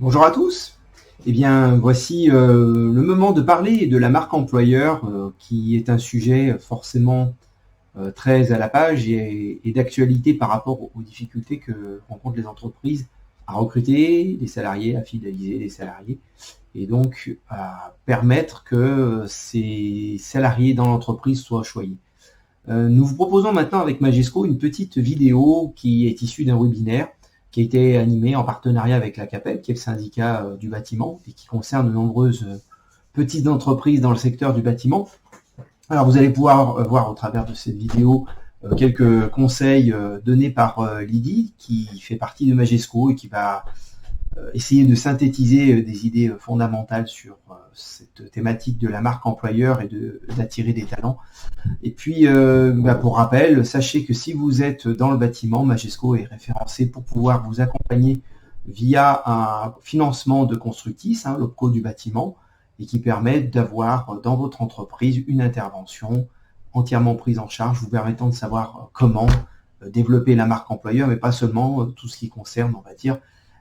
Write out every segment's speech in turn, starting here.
Bonjour à tous. Eh bien, voici le moment de parler de la marque employeur, qui est un sujet forcément très à la page et d'actualité par rapport aux difficultés que rencontrent les entreprises à recruter des salariés, à fidéliser les salariés, et donc à permettre que ces salariés dans l'entreprise soient choyés. Nous vous proposons maintenant avec Majesco une petite vidéo qui est issue d'un webinaire qui a été animé en partenariat avec la CAPEB, qui est le syndicat du bâtiment, et qui concerne de nombreuses petites entreprises dans le secteur du bâtiment. Alors vous allez pouvoir voir au travers de cette vidéo quelques conseils donnés par Lydie, qui fait partie de Majesco et qui va essayer de synthétiser des idées fondamentales sur cette thématique de la marque employeur et d'attirer des talents. Et puis, pour rappel, sachez que si vous êtes dans le bâtiment, Majesco est référencé pour pouvoir vous accompagner via un financement de Constructis, l'OPCO du bâtiment, et qui permet d'avoir dans votre entreprise une intervention entièrement prise en charge, vous permettant de savoir comment développer la marque employeur, mais pas seulement tout ce qui concerne, on va dire,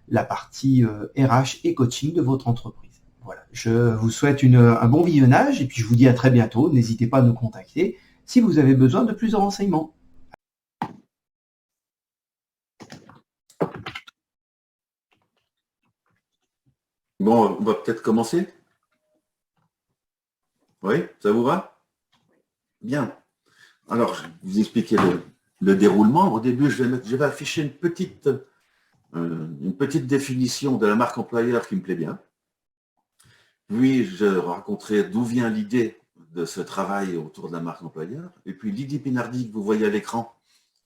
la partie RH et coaching de votre entreprise. Voilà, je vous souhaite un bon visionnage et puis je vous dis à très bientôt. N'hésitez pas à nous contacter si vous avez besoin de plus de renseignements. Bon, on va peut-être commencer. Oui, ça vous va? Bien. Alors, je vais vous expliquer le déroulement. Au début, je vais afficher une petite définition de la marque employeur qui me plaît bien. Puis, je raconterai d'où vient l'idée de ce travail autour de la marque employeur. Et puis, Lydie Pinardi, que vous voyez à l'écran,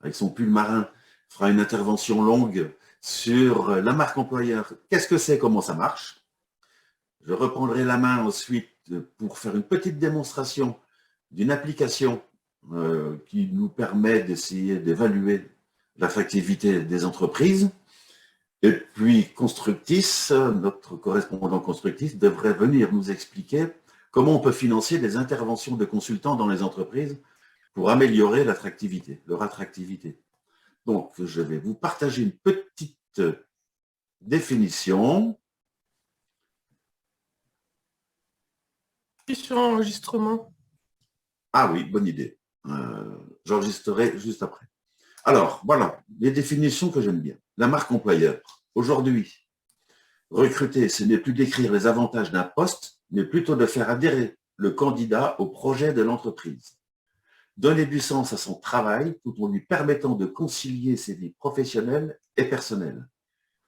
avec son pull marin, fera une intervention longue sur la marque employeur. Qu'est-ce que c'est, comment ça marche? Je reprendrai la main ensuite pour faire une petite démonstration d'une application qui nous permet d'essayer d'évaluer l'attractivité des entreprises. Et puis Constructis, notre correspondant Constructis, devrait venir nous expliquer comment on peut financer des interventions de consultants dans les entreprises pour améliorer l'attractivité, leur attractivité. Donc, je vais vous partager une petite définition. Sur enregistrement. Ah oui, bonne idée. J'enregistrerai juste après. Alors, voilà, les définitions que j'aime bien. La marque employeur. Aujourd'hui, recruter, ce n'est plus d'écrire les avantages d'un poste, mais plutôt de faire adhérer le candidat au projet de l'entreprise. Donner du sens à son travail tout en lui permettant de concilier ses vies professionnelles et personnelles.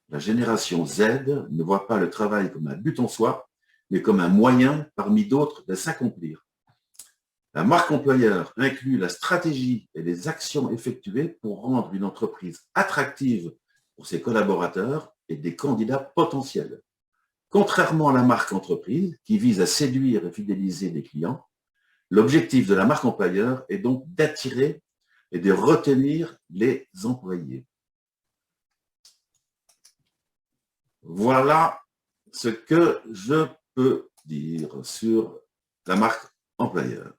La génération Z ne voit pas le travail comme un but en soi, mais comme un moyen parmi d'autres de s'accomplir. La marque employeur inclut la stratégie et les actions effectuées pour rendre une entreprise attractive pour ses collaborateurs et des candidats potentiels. Contrairement à la marque entreprise, qui vise à séduire et fidéliser des clients, l'objectif de la marque employeur est donc d'attirer et de retenir les employés. Voilà ce que je peux dire sur la marque employeur.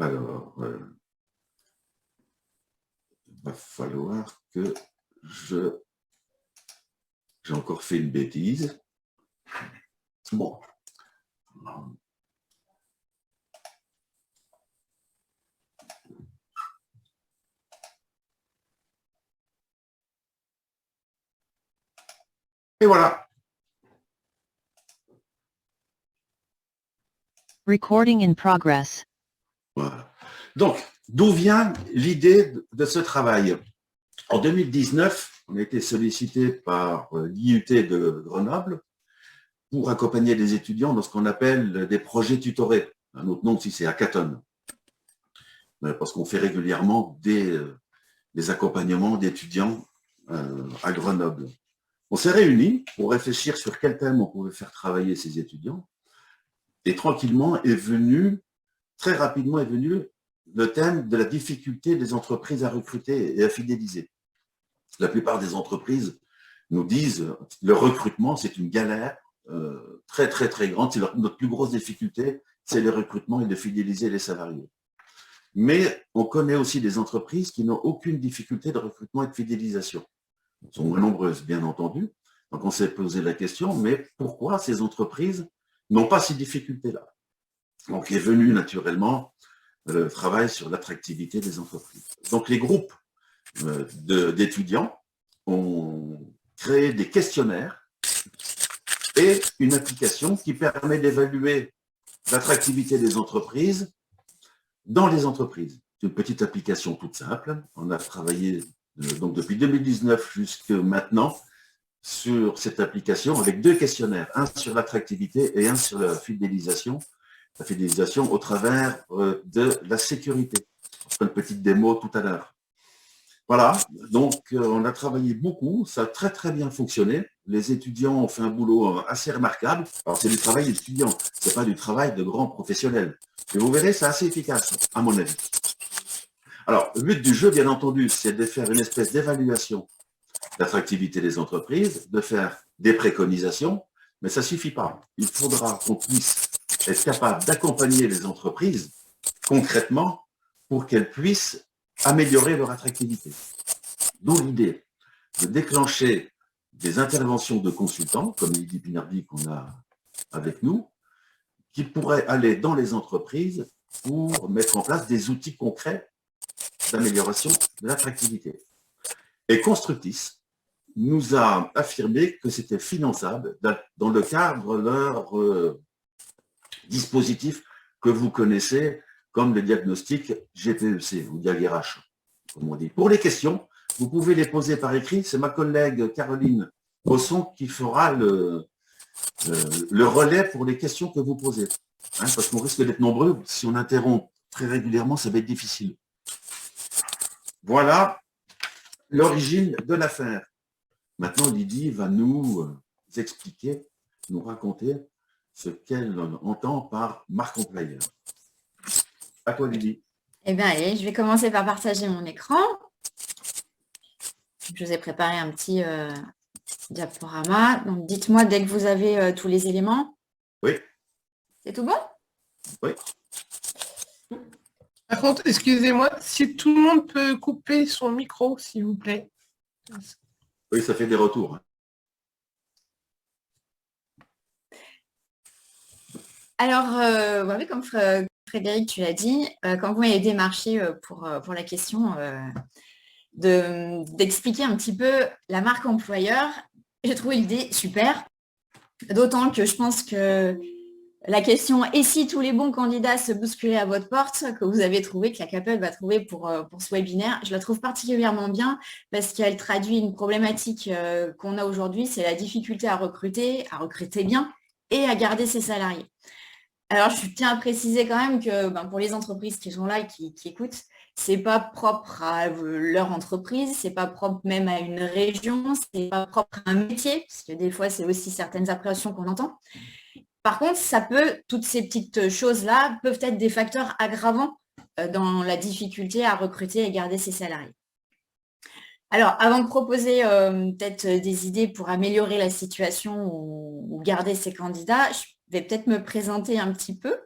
Alors, il va falloir que j'ai encore fait une bêtise. Bon. Et voilà. Recording in progress. Voilà. Donc, d'où vient l'idée de ce travail? En 2019, on a été sollicité par l'IUT de Grenoble pour accompagner des étudiants dans ce qu'on appelle des projets tutorés. Un autre nom aussi, c'est hackathon. Parce qu'on fait régulièrement des accompagnements d'étudiants à Grenoble. On s'est réunis pour réfléchir sur quel thème on pouvait faire travailler ces étudiants. Et tranquillement très rapidement est venu le thème de la difficulté des entreprises à recruter et à fidéliser. La plupart des entreprises nous disent le recrutement, c'est une galère très, très, très grande. C'est notre plus grosse difficulté, c'est le recrutement et de fidéliser les salariés. Mais on connaît aussi des entreprises qui n'ont aucune difficulté de recrutement et de fidélisation. Elles sont moins nombreuses, bien entendu. Donc, on s'est posé la question, mais pourquoi ces entreprises n'ont pas ces difficultés-là? Donc, est venu naturellement le travail sur l'attractivité des entreprises. Donc, les groupes d'étudiants ont créé des questionnaires et une application qui permet d'évaluer l'attractivité des entreprises dans les entreprises. C'est une petite application toute simple. On a travaillé donc depuis 2019 jusqu'à maintenant sur cette application avec 2 questionnaires, un sur l'attractivité et un sur la fidélisation au travers de la sécurité. On fera une petite démo tout à l'heure. Voilà, donc on a travaillé beaucoup, ça a très très bien fonctionné. Les étudiants ont fait un boulot assez remarquable. Alors c'est du travail d'étudiant, c'est pas du travail de grands professionnels. Et vous verrez, c'est assez efficace, à mon avis. Alors, le but du jeu, bien entendu, c'est de faire une espèce d'évaluation d'attractivité des entreprises, de faire des préconisations, mais ça ne suffit pas. Il faudra qu'on puisse être capable d'accompagner les entreprises concrètement pour qu'elles puissent améliorer leur attractivité. D'où l'idée de déclencher des interventions de consultants, comme Lydie Pinardi qu'on a avec nous, qui pourraient aller dans les entreprises pour mettre en place des outils concrets d'amélioration de l'attractivité. Et Constructis nous a affirmé que c'était finançable dans le cadre de leur dispositif que vous connaissez comme le diagnostic GPEC ou DiagRH, comme on dit. Pour les questions, vous pouvez les poser par écrit. C'est ma collègue Caroline Bosson qui fera le relais pour les questions que vous posez. Hein, parce qu'on risque d'être nombreux. Si on interrompt très régulièrement, ça va être difficile. Voilà l'origine de l'affaire. Maintenant, Lydie va nous expliquer, nous raconter ce qu'elle entend par marque employeur. À toi, Lydie. Eh bien, allez, je vais commencer par partager mon écran. Je vous ai préparé un petit diaporama. Donc, dites-moi dès que vous avez tous les éléments. Oui. C'est tout bon? Oui. Par contre, excusez-moi, si tout le monde peut couper son micro, s'il vous plaît. Oui, ça fait des retours. Hein. Alors, oui, comme Frédéric, tu l'as dit, quand vous m'avez démarché pour la question d'expliquer un petit peu la marque employeur, j'ai trouvé l'idée super. D'autant que je pense que la question « Et si tous les bons candidats se bousculaient à votre porte ?» que vous avez trouvé, que la CAPEL va trouver pour ce webinaire, je la trouve particulièrement bien parce qu'elle traduit une problématique qu'on a aujourd'hui, c'est la difficulté à recruter bien et à garder ses salariés. Alors, je tiens à préciser quand même que pour les entreprises qui sont là et qui écoutent, c'est pas propre à leur entreprise, c'est pas propre même à une région, c'est pas propre à un métier, parce que des fois, c'est aussi certaines appréhensions qu'on entend. Par contre, toutes ces petites choses-là peuvent être des facteurs aggravants dans la difficulté à recruter et garder ses salariés. Alors, avant de proposer peut-être des idées pour améliorer la situation ou garder ses candidats, je vais peut-être me présenter un petit peu.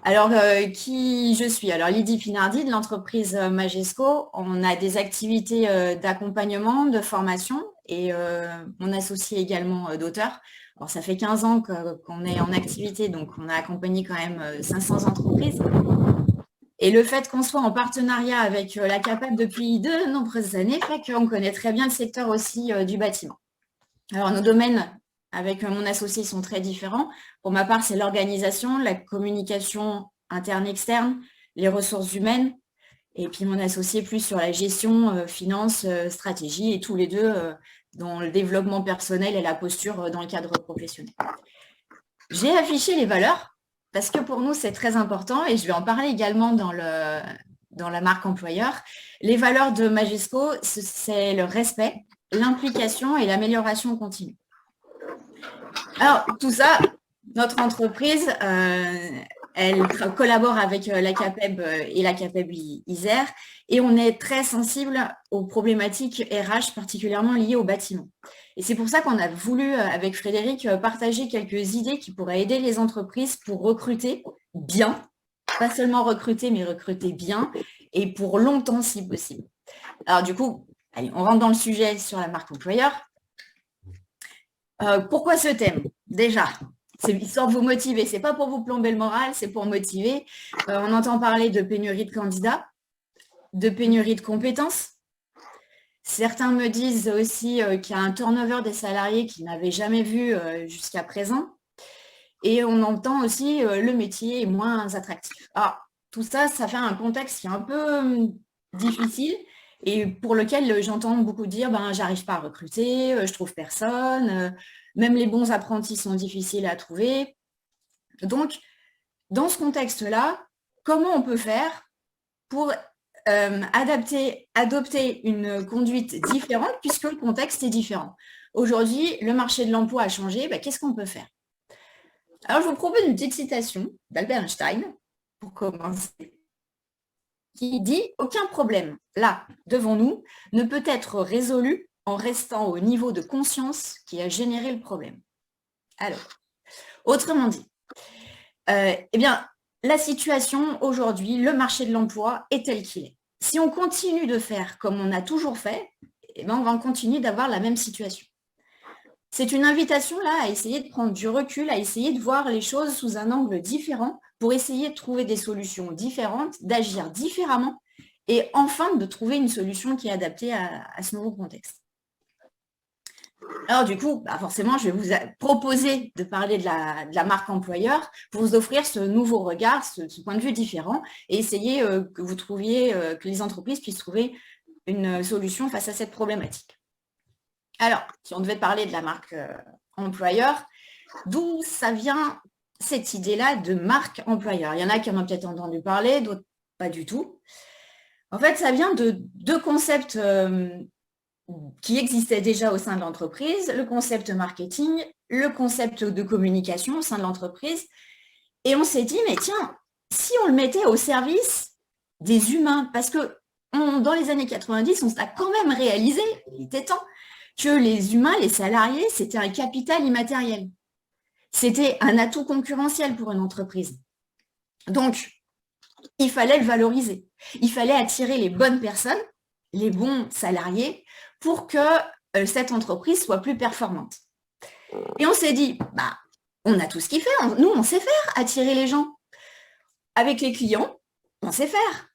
Alors, qui je suis? Alors, Lydie Pinardi de l'entreprise Majesco. On a des activités d'accompagnement, de formation et on associe également d'auteurs. Alors, ça fait 15 ans qu'on est en activité, donc on a accompagné quand même 500 entreprises. Et le fait qu'on soit en partenariat avec la CAPEB depuis de nombreuses années fait qu'on connaît très bien le secteur aussi du bâtiment. Alors, nos domaines avec mon associé sont très différents. Pour ma part, c'est l'organisation, la communication interne-externe, les ressources humaines, et puis mon associé plus sur la gestion, finance, stratégie, et tous les deux dans le développement personnel et la posture dans le cadre professionnel. J'ai affiché les valeurs, parce que pour nous, c'est très important, et je vais en parler également dans la marque employeur. Les valeurs de Majesco, c'est le respect, l'implication et l'amélioration continue. Alors, tout ça, notre entreprise Elle collabore avec la CAPEB et la CAPEB Isère et on est très sensible aux problématiques RH, particulièrement liées au bâtiment. Et c'est pour ça qu'on a voulu, avec Frédéric, partager quelques idées qui pourraient aider les entreprises pour recruter bien, pas seulement recruter, mais recruter bien et pour longtemps si possible. Alors du coup, allez, on rentre dans le sujet sur la marque employeur. Pourquoi ce thème? Déjà, c'est histoire de vous motiver, c'est pas pour vous plomber le moral, c'est pour motiver. On entend parler de pénurie de candidats, de pénurie de compétences. Certains me disent aussi qu'il y a un turnover des salariés qu'ils n'avaient jamais vu jusqu'à présent. Et on entend aussi le métier est moins attractif. Alors, tout ça, ça fait un contexte qui est un peu difficile et pour lequel j'entends beaucoup dire j'arrive pas à recruter, je trouve personne, même les bons apprentis sont difficiles à trouver. Donc, dans ce contexte-là, comment on peut faire pour adopter une conduite différente puisque le contexte est différent? Aujourd'hui, le marché de l'emploi a changé, qu'est-ce qu'on peut faire? Alors, je vous propose une petite citation d'Albert Einstein, pour commencer, qui dit « Aucun problème, là, devant nous, ne peut être résolu en restant au niveau de conscience qui a généré le problème. » Alors, autrement dit, la situation aujourd'hui, le marché de l'emploi est tel qu'il est. Si on continue de faire comme on a toujours fait, on va continuer d'avoir la même situation. C'est une invitation là à essayer de prendre du recul, à essayer de voir les choses sous un angle différent pour essayer de trouver des solutions différentes, d'agir différemment et enfin de trouver une solution qui est adaptée à ce nouveau contexte. Alors du coup, forcément, je vais vous proposer de parler de la marque employeur pour vous offrir ce nouveau regard, ce point de vue différent et essayer que vous trouviez, que les entreprises puissent trouver une solution face à cette problématique. Alors, si on devait parler de la marque employeur, d'où ça vient cette idée-là de marque employeur? Il y en a qui en ont peut-être entendu parler, d'autres pas du tout. En fait, ça vient de deux concepts qui existaient déjà au sein de l'entreprise, le concept marketing, le concept de communication au sein de l'entreprise. Et on s'est dit, mais tiens, si on le mettait au service des humains, parce que dans les années 90, on s'est quand même réalisé, il était temps, que les humains, les salariés, c'était un capital immatériel. C'était un atout concurrentiel pour une entreprise. Donc, il fallait le valoriser. Il fallait attirer les bonnes personnes, les bons salariés, pour que cette entreprise soit plus performante. Et on s'est dit, on a tout ce qu'il fait. Nous, on sait faire attirer les gens. Avec les clients, on sait faire.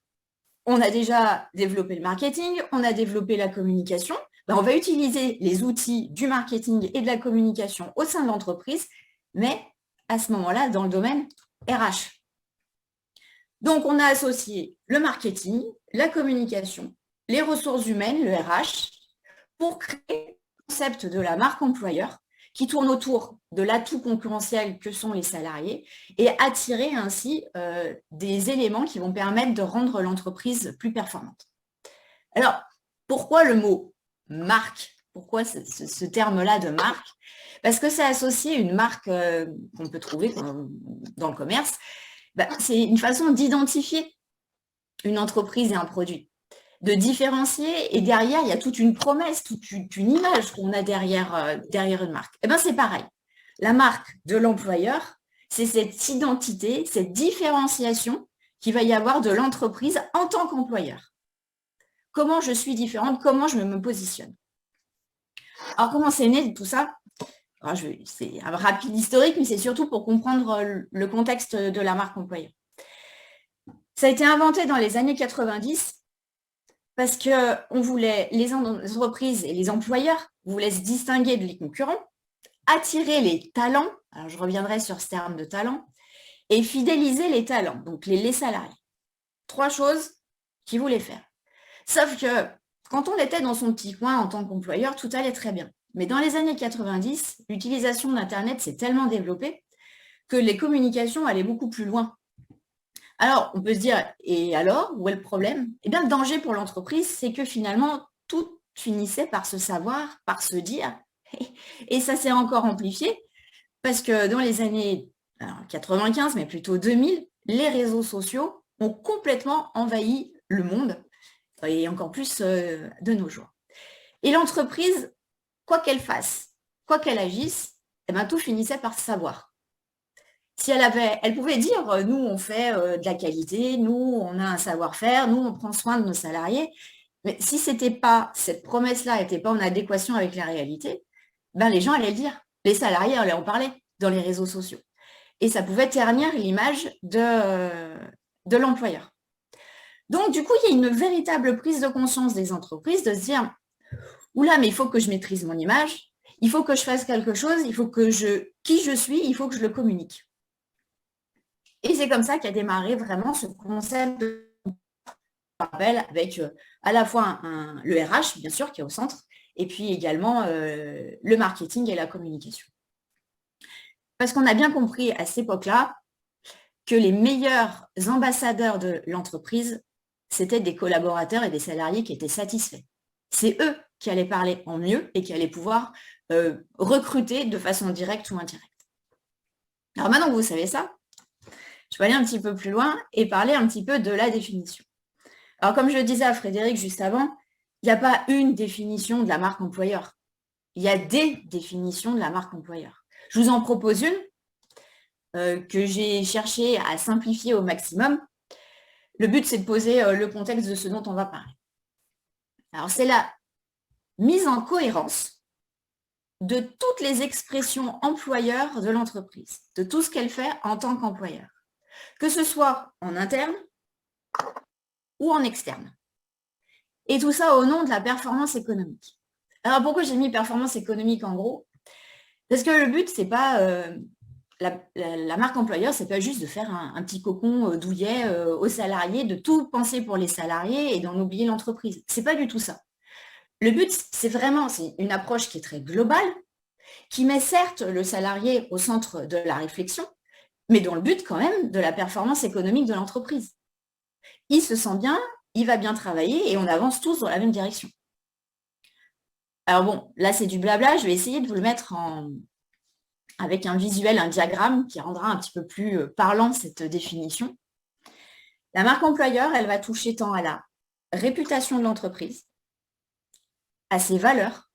On a déjà développé le marketing, on a développé la communication. On va utiliser les outils du marketing et de la communication au sein de l'entreprise, mais à ce moment-là, dans le domaine RH. Donc, on a associé le marketing, la communication, les ressources humaines, le RH, pour créer le concept de la marque employeur qui tourne autour de l'atout concurrentiel que sont les salariés et attirer ainsi des éléments qui vont permettre de rendre l'entreprise plus performante. Alors, pourquoi le mot marque? Pourquoi ce terme-là de marque? Parce que c'est associé à une marque qu'on peut trouver dans le commerce. C'est une façon d'identifier une entreprise et un produit, de différencier, et derrière, il y a toute une promesse, toute une image qu'on a derrière une marque. C'est pareil. La marque de l'employeur, c'est cette identité, cette différenciation qu'il va y avoir de l'entreprise en tant qu'employeur. Comment je suis différente, comment je me positionne. Alors, comment c'est né tout ça? C'est un rapide historique, mais c'est surtout pour comprendre le contexte de la marque employeur. Ça a été inventé dans les années 90 parce qu'on voulait, les entreprises et les employeurs voulaient se distinguer des concurrents, attirer les talents, alors je reviendrai sur ce terme de talent, et fidéliser les talents, donc les salariés. 3 choses qu'ils voulaient faire. Sauf que quand on était dans son petit coin en tant qu'employeur, tout allait très bien. Mais dans les années 90, l'utilisation d'Internet s'est tellement développée que les communications allaient beaucoup plus loin. Alors, on peut se dire, et alors, où est le problème? Le danger pour l'entreprise, c'est que finalement, tout finissait par se savoir, par se dire, et ça s'est encore amplifié, parce que dans les années alors 95, mais plutôt 2000, les réseaux sociaux ont complètement envahi le monde, et encore plus de nos jours. Et l'entreprise, quoi qu'elle fasse, quoi qu'elle agisse, eh ben, tout finissait par se savoir. Si elle pouvait dire, nous, on fait de la qualité, nous, on a un savoir-faire, nous, on prend soin de nos salariés. Mais si cette promesse-là n'était pas en adéquation avec la réalité, ben, les gens allaient le dire. Les salariés allaient en parler dans les réseaux sociaux. Et ça pouvait ternir l'image de l'employeur. Donc, du coup, il y a une véritable prise de conscience des entreprises de se dire, oula, mais il faut que je maîtrise mon image, il faut que je fasse quelque chose, il faut que qui je suis, il faut que je le communique. Et c'est comme ça qu'a démarré vraiment ce concept de rappel avec à la fois le RH, bien sûr, qui est au centre, et puis également le marketing et la communication. Parce qu'on a bien compris à cette époque-là que les meilleurs ambassadeurs de l'entreprise, c'était des collaborateurs et des salariés qui étaient satisfaits. C'est eux qui allaient parler en mieux et qui allaient pouvoir recruter de façon directe ou indirecte. Alors maintenant que vous savez ça, je vais aller un petit peu plus loin et parler un petit peu de la définition. Alors comme je le disais à Frédéric juste avant, il n'y a pas une définition de la marque employeur. Il y a des définitions de la marque employeur. Je vous en propose une que j'ai cherché à simplifier au maximum. Le but, c'est de poser le contexte de ce dont on va parler. Alors, c'est la mise en cohérence de toutes les expressions employeurs de l'entreprise, de tout ce qu'elle fait en tant qu'employeur, que ce soit en interne ou en externe. Et tout ça au nom de la performance économique. Alors, pourquoi j'ai mis performance économique en gros? Parce que le but, c'est pas... la marque employeur, c'est pas juste de faire un petit cocon douillet aux salariés, de tout penser pour les salariés et d'en oublier l'entreprise. C'est pas du tout ça. Le but, c'est une approche qui est très globale, qui met certes le salarié au centre de la réflexion, mais dans le but quand même de la performance économique de l'entreprise. Il se sent bien, il va bien travailler et on avance tous dans la même direction. Alors bon, là c'est du blabla, je vais essayer de vous le mettre avec un visuel, un diagramme qui rendra un petit peu plus parlant cette définition. La marque employeur, elle va toucher tant à la réputation de l'entreprise, à ses valeurs,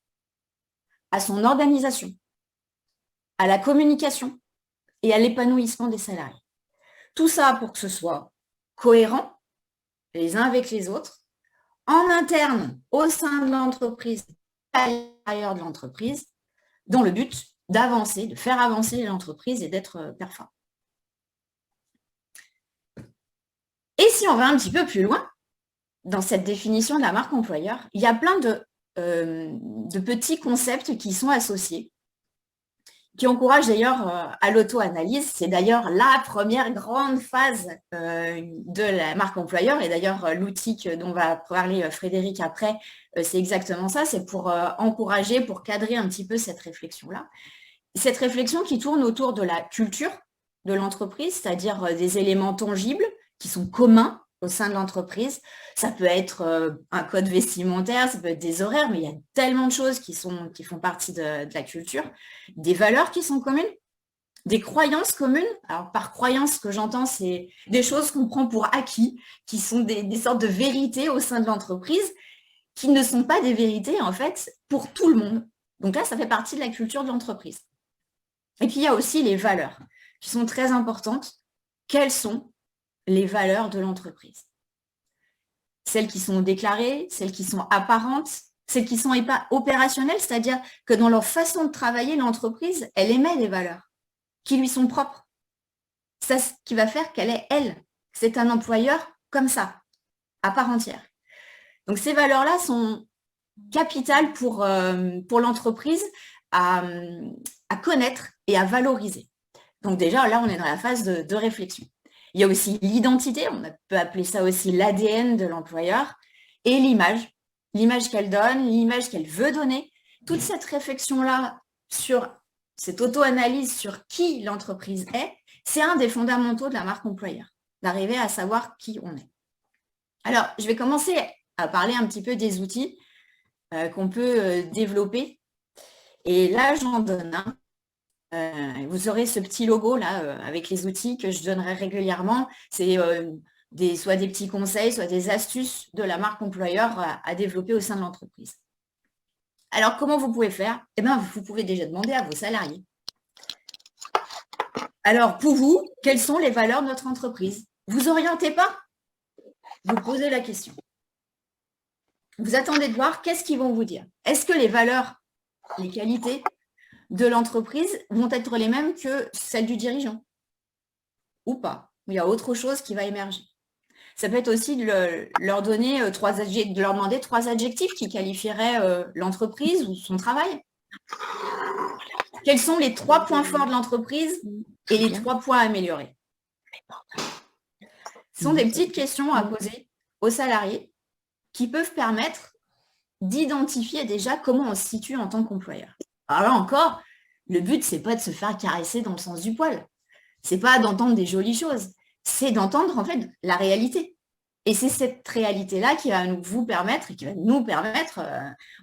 à son organisation, à la communication et à l'épanouissement des salariés. Tout ça pour que ce soit cohérent les uns avec les autres, en interne, au sein de l'entreprise, à l'extérieur de l'entreprise, dans le but d'avancer, de faire avancer l'entreprise et d'être performant. Et si on va un petit peu plus loin, dans cette définition de la marque employeur, il y a plein de petits concepts qui sont associés, qui encouragent d'ailleurs à l'auto-analyse. C'est d'ailleurs la première grande phase de la marque employeur, et d'ailleurs l'outil dont va parler Frédéric après, c'est exactement ça, c'est pour encourager, pour cadrer un petit peu cette réflexion-là. Cette réflexion qui tourne autour de la culture de l'entreprise, c'est-à-dire des éléments tangibles qui sont communs au sein de l'entreprise. Ça peut être un code vestimentaire, ça peut être des horaires, mais il y a tellement de choses qui font partie de la culture. Des valeurs qui sont communes, des croyances communes. Alors, par croyance, ce que j'entends, c'est des choses qu'on prend pour acquis, qui sont des sortes de vérités au sein de l'entreprise, qui ne sont pas des vérités, en fait, pour tout le monde. Donc là, ça fait partie de la culture de l'entreprise. Et puis, il y a aussi les valeurs, qui sont très importantes. Quelles sont les valeurs de l'entreprise? Celles qui sont déclarées, celles qui sont apparentes, celles qui sont opérationnelles, c'est-à-dire que dans leur façon de travailler, l'entreprise, elle émet des valeurs qui lui sont propres. C'est ce qui va faire qu'elle est elle. C'est un employeur comme ça, à part entière. Donc ces valeurs-là sont capitales pour l'entreprise à connaître et à valoriser. Donc déjà, là, on est dans la phase de réflexion. Il y a aussi l'identité, on peut appeler ça aussi l'ADN de l'employeur, et l'image qu'elle donne, l'image qu'elle veut donner. Toute cette réflexion-là sur cette auto-analyse sur qui l'entreprise est, c'est un des fondamentaux de la marque employeur, d'arriver à savoir qui on est. Alors, je vais commencer à parler un petit peu des outils qu'on peut développer. Et là, j'en donne un Vous aurez ce petit logo là avec les outils que je donnerai régulièrement. C'est soit des petits conseils, soit des astuces de la marque employeur à développer au sein de l'entreprise. Alors, comment vous pouvez faire? Eh bien, vous pouvez déjà demander à vos salariés. Alors, pour vous, quelles sont les valeurs de notre entreprise? Vous orientez pas? Vous posez la question. Vous attendez de voir qu'est-ce qu'ils vont vous dire. Est-ce que les valeurs, les qualités de l'entreprise vont être les mêmes que celles du dirigeant? Ou pas? Il y a autre chose qui va émerger. Ça peut être aussi de leur demander 3 adjectifs qui qualifieraient l'entreprise ou son travail. Quels sont les 3 points forts de l'entreprise et les 3 points à améliorer? Ce sont des petites questions à poser aux salariés qui peuvent permettre d'identifier déjà comment on se situe en tant qu'employeur. Alors là encore, le but, c'est pas de se faire caresser dans le sens du poil. C'est pas d'entendre des jolies choses. C'est d'entendre en fait la réalité. Et c'est cette réalité-là qui va vous permettre et qui va nous permettre,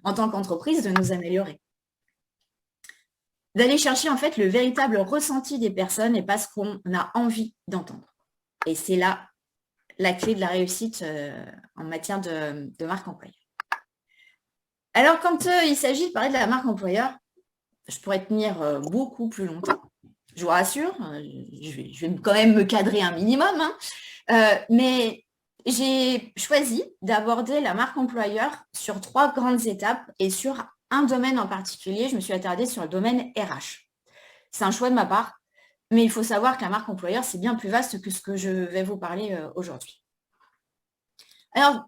en tant qu'entreprise, de nous améliorer. D'aller chercher en fait le véritable ressenti des personnes et pas ce qu'on a envie d'entendre. Et c'est là la clé de la réussite en matière de marque employeur. Alors, quand il s'agit de parler de la marque employeur, je pourrais tenir beaucoup plus longtemps. Je vous rassure, je vais quand même me cadrer un minimum, mais j'ai choisi d'aborder la marque employeur sur 3 grandes étapes et sur un domaine en particulier. Je me suis attardée sur le domaine RH. C'est un choix de ma part, mais il faut savoir que la marque employeur, c'est bien plus vaste que ce que je vais vous parler aujourd'hui. Alors,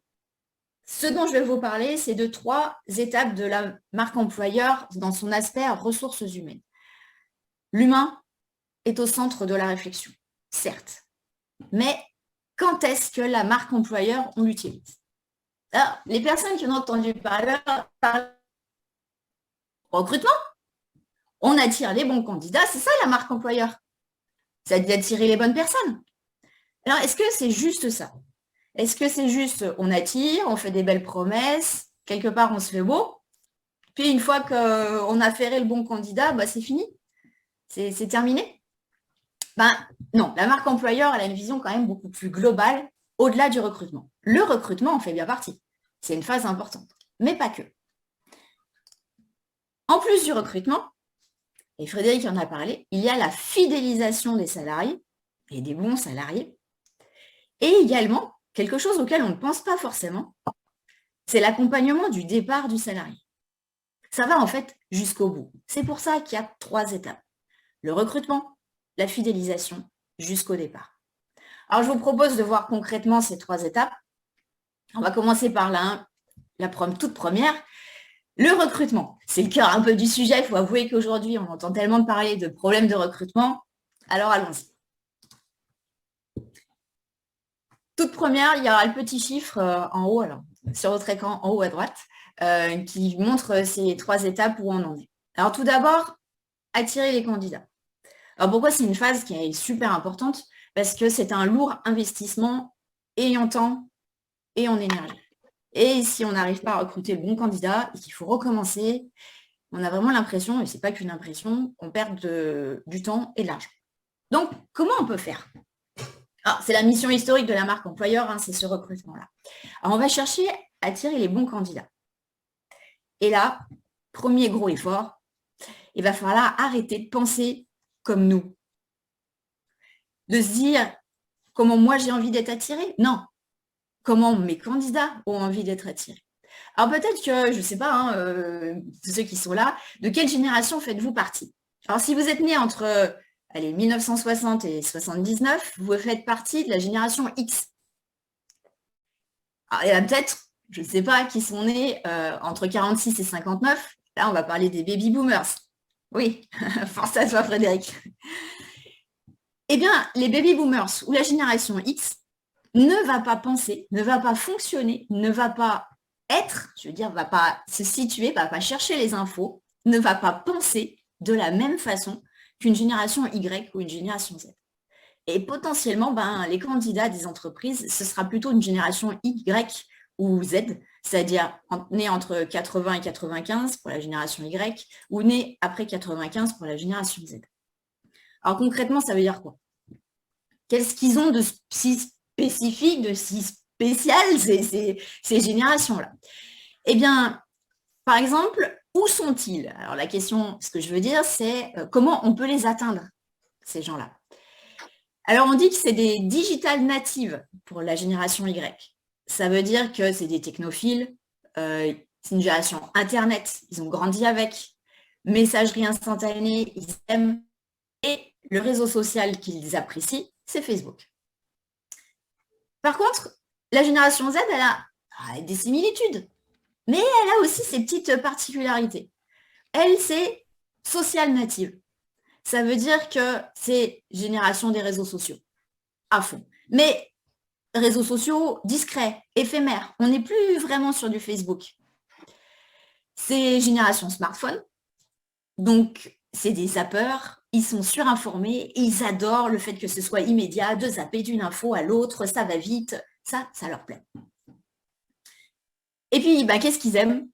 ce dont je vais vous parler, c'est de 3 étapes de la marque employeur dans son aspect ressources humaines. L'humain est au centre de la réflexion, certes, mais quand est-ce que la marque employeur, on l'utilise? Alors, les personnes qui ont entendu parler recrutement, on attire les bons candidats, c'est ça la marque employeur. C'est d'attirer les bonnes personnes. Alors, est-ce que c'est juste ça? Est-ce que c'est juste on attire, on fait des belles promesses, quelque part on se fait beau, puis une fois qu'on a ferré le bon candidat, bah, c'est fini? C'est terminé? Ben, non, la marque employeur, elle a une vision quand même beaucoup plus globale au-delà du recrutement. Le recrutement en fait bien partie. C'est une phase importante, mais pas que. En plus du recrutement, et Frédéric en a parlé, il y a la fidélisation des salariés et des bons salariés. Et également, quelque chose auquel on ne pense pas forcément, c'est l'accompagnement du départ du salarié. Ça va en fait jusqu'au bout. C'est pour ça qu'il y a 3 étapes. Le recrutement, la fidélisation, jusqu'au départ. Alors, je vous propose de voir concrètement ces 3 étapes. On va commencer par toute première, le recrutement. C'est le cœur un peu du sujet. Il faut avouer qu'aujourd'hui, on entend tellement parler de problèmes de recrutement. Alors, allons-y. Toute première, il y aura le petit chiffre en haut, alors, sur votre écran, en haut à droite, qui montre ces 3 étapes où on en est. Alors, tout d'abord, attirer les candidats. Alors, pourquoi c'est une phase qui est super importante? Parce que c'est un lourd investissement et en temps et en énergie. Et si on n'arrive pas à recruter le bon candidat et qu'il faut recommencer, on a vraiment l'impression, et ce n'est pas qu'une impression, qu'on perd du temps et de l'argent. Donc, comment on peut faire? C'est la mission historique de la marque employeur, c'est ce recrutement-là. Alors, on va chercher à attirer les bons candidats. Et là, premier gros effort, il va falloir arrêter de penser comme nous. De se dire comment moi j'ai envie d'être attiré? Non. Comment mes candidats ont envie d'être attirés? Alors peut-être que, je ne sais pas, de ceux qui sont là, de quelle génération faites-vous partie? Alors si vous êtes né entre 1960 et 79, vous faites partie de la génération X. Alors, il y a peut-être, je ne sais pas, qui sont nés entre 46 et 59. Là, on va parler des baby boomers. Oui, force à toi, Frédéric. Eh bien, les baby boomers ou la génération X ne va pas penser, ne va pas fonctionner, ne va pas être, je veux dire, ne va pas se situer, ne va pas chercher les infos, ne va pas penser de la même façon qu'une génération Y ou une génération Z. Et potentiellement, les candidats des entreprises, ce sera plutôt une génération Y ou Z, c'est-à-dire nés entre 80 et 95 pour la génération Y, ou nés après 95 pour la génération Z. Alors concrètement, ça veut dire quoi? Qu'est-ce qu'ils ont de si spécifique, de si spécial, ces générations-là? Eh bien, par exemple, où sont-ils? Alors la question, ce que je veux dire, c'est comment on peut les atteindre, ces gens-là? Alors on dit que c'est des digital natives pour la génération Y. Ça veut dire que c'est des technophiles, c'est une génération Internet, ils ont grandi avec, messagerie instantanée, ils aiment, et le réseau social qu'ils apprécient, c'est Facebook. Par contre, la génération Z, elle a des similitudes, mais elle a aussi ses petites particularités. Elle, c'est social native. Ça veut dire que c'est génération des réseaux sociaux, à fond. Mais réseaux sociaux discrets, éphémères. On n'est plus vraiment sur du Facebook. C'est génération smartphone. Donc, c'est des zappeurs. Ils sont surinformés et ils adorent le fait que ce soit immédiat, de zapper d'une info à l'autre, ça va vite. Ça leur plaît. Et puis, qu'est-ce qu'ils aiment?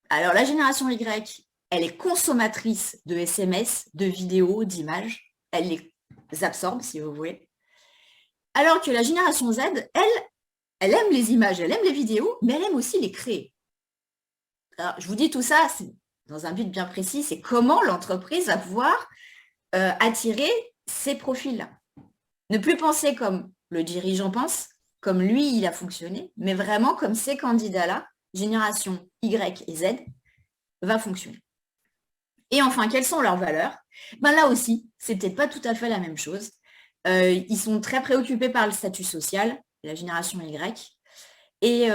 Alors, la génération Y, elle est consommatrice de SMS, de vidéos, d'images. Elle les absorbe, si vous voulez. Alors que la génération Z, elle aime les images, elle aime les vidéos, mais elle aime aussi les créer. Alors, je vous dis tout ça, c'est dans un but bien précis, c'est comment l'entreprise va pouvoir attirer ces profils-là. Ne plus penser comme le dirigeant pense, comme lui, il a fonctionné, mais vraiment comme ces candidats-là, génération Y et Z, va fonctionner. Et enfin, quelles sont leurs valeurs? Là aussi, c'est peut-être pas tout à fait la même chose. Ils sont très préoccupés par le statut social, la génération Y, et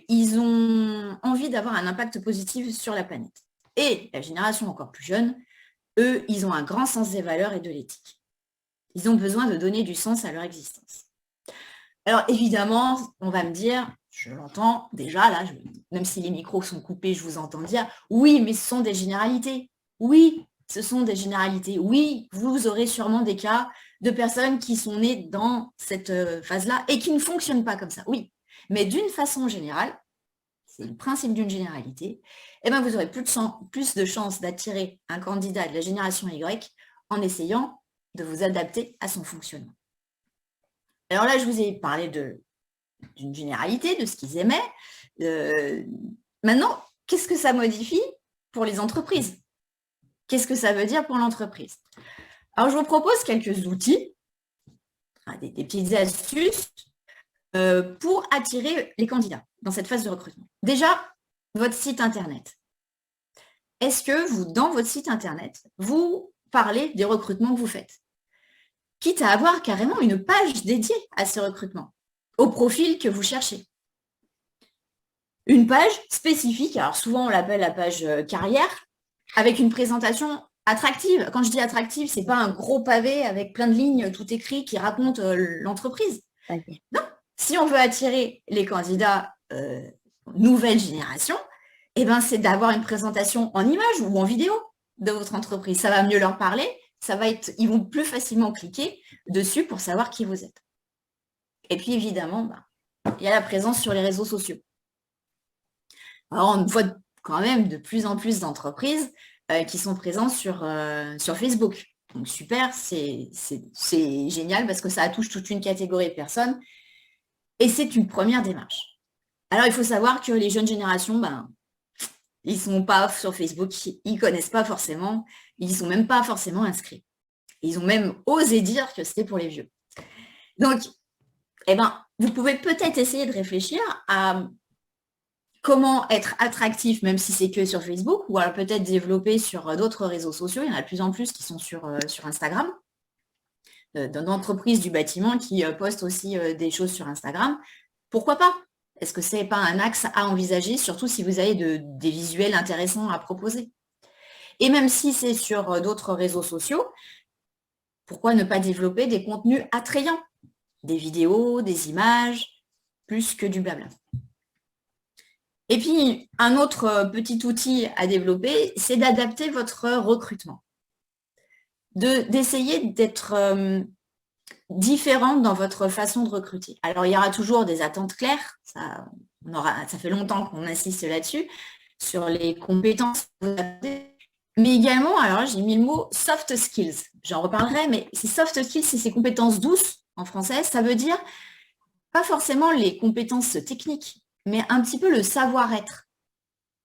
ils ont envie d'avoir un impact positif sur la planète. Et la génération encore plus jeune, eux, ils ont un grand sens des valeurs et de l'éthique. Ils ont besoin de donner du sens à leur existence. Alors évidemment, on va me dire, je l'entends déjà, là, même si les micros sont coupés, je vous entends dire, oui, mais ce sont des généralités. Oui, ce sont des généralités. Oui, vous aurez sûrement des cas de personnes qui sont nées dans cette phase-là et qui ne fonctionnent pas comme ça. Oui, mais d'une façon générale, c'est le principe d'une généralité, vous aurez plus de chances d'attirer un candidat de la génération Y en essayant de vous adapter à son fonctionnement. Alors là, je vous ai parlé d'une généralité, de ce qu'ils aimaient. Maintenant, qu'est-ce que ça modifie pour les entreprises? Qu'est-ce que ça veut dire pour l'entreprise? Alors, je vous propose quelques outils, des petites astuces pour attirer les candidats dans cette phase de recrutement. Déjà, votre site Internet. Est-ce que dans votre site Internet, vous parlez des recrutements que vous faites? Quitte à avoir carrément une page dédiée à ces recrutements, au profil que vous cherchez. Une page spécifique, alors souvent on l'appelle la page carrière, avec une présentation attractive. Quand je dis attractive, ce n'est pas un gros pavé avec plein de lignes tout écrit qui raconte l'entreprise. Okay. Non, si on veut attirer les candidats nouvelle génération, c'est d'avoir une présentation en image ou en vidéo de votre entreprise. Ça va mieux leur parler. Ils vont plus facilement cliquer dessus pour savoir qui vous êtes. Et puis évidemment, il y a la présence sur les réseaux sociaux. Alors on voit quand même de plus en plus d'entreprises qui sont présentes sur Facebook. Donc super, c'est génial parce que ça touche toute une catégorie de personnes et c'est une première démarche. Alors il faut savoir que les jeunes générations, ils ne sont pas sur Facebook, ils ne connaissent pas forcément, ils ne sont même pas forcément inscrits. Ils ont même osé dire que c'était pour les vieux. Donc, vous pouvez peut-être essayer de réfléchir à comment être attractif, même si c'est que sur Facebook, ou alors peut-être développer sur d'autres réseaux sociaux. Il y en a de plus en plus qui sont sur Instagram, d'entreprises du bâtiment qui postent aussi des choses sur Instagram. Pourquoi pas? Est-ce que ce n'est pas un axe à envisager, surtout si vous avez des visuels intéressants à proposer? Et même si c'est sur d'autres réseaux sociaux, pourquoi ne pas développer des contenus attrayants? Des vidéos, des images, plus que du blabla. Et puis, un autre petit outil à développer, c'est d'adapter votre recrutement. D'essayer d'être différente dans votre façon de recruter. Alors, il y aura toujours des attentes claires, ça fait longtemps qu'on insiste là-dessus, sur les compétences. Mais également, alors j'ai mis le mot soft skills. J'en reparlerai, mais ces soft skills, c'est ces compétences douces en français. Ça veut dire pas forcément les compétences techniques, mais un petit peu le savoir-être.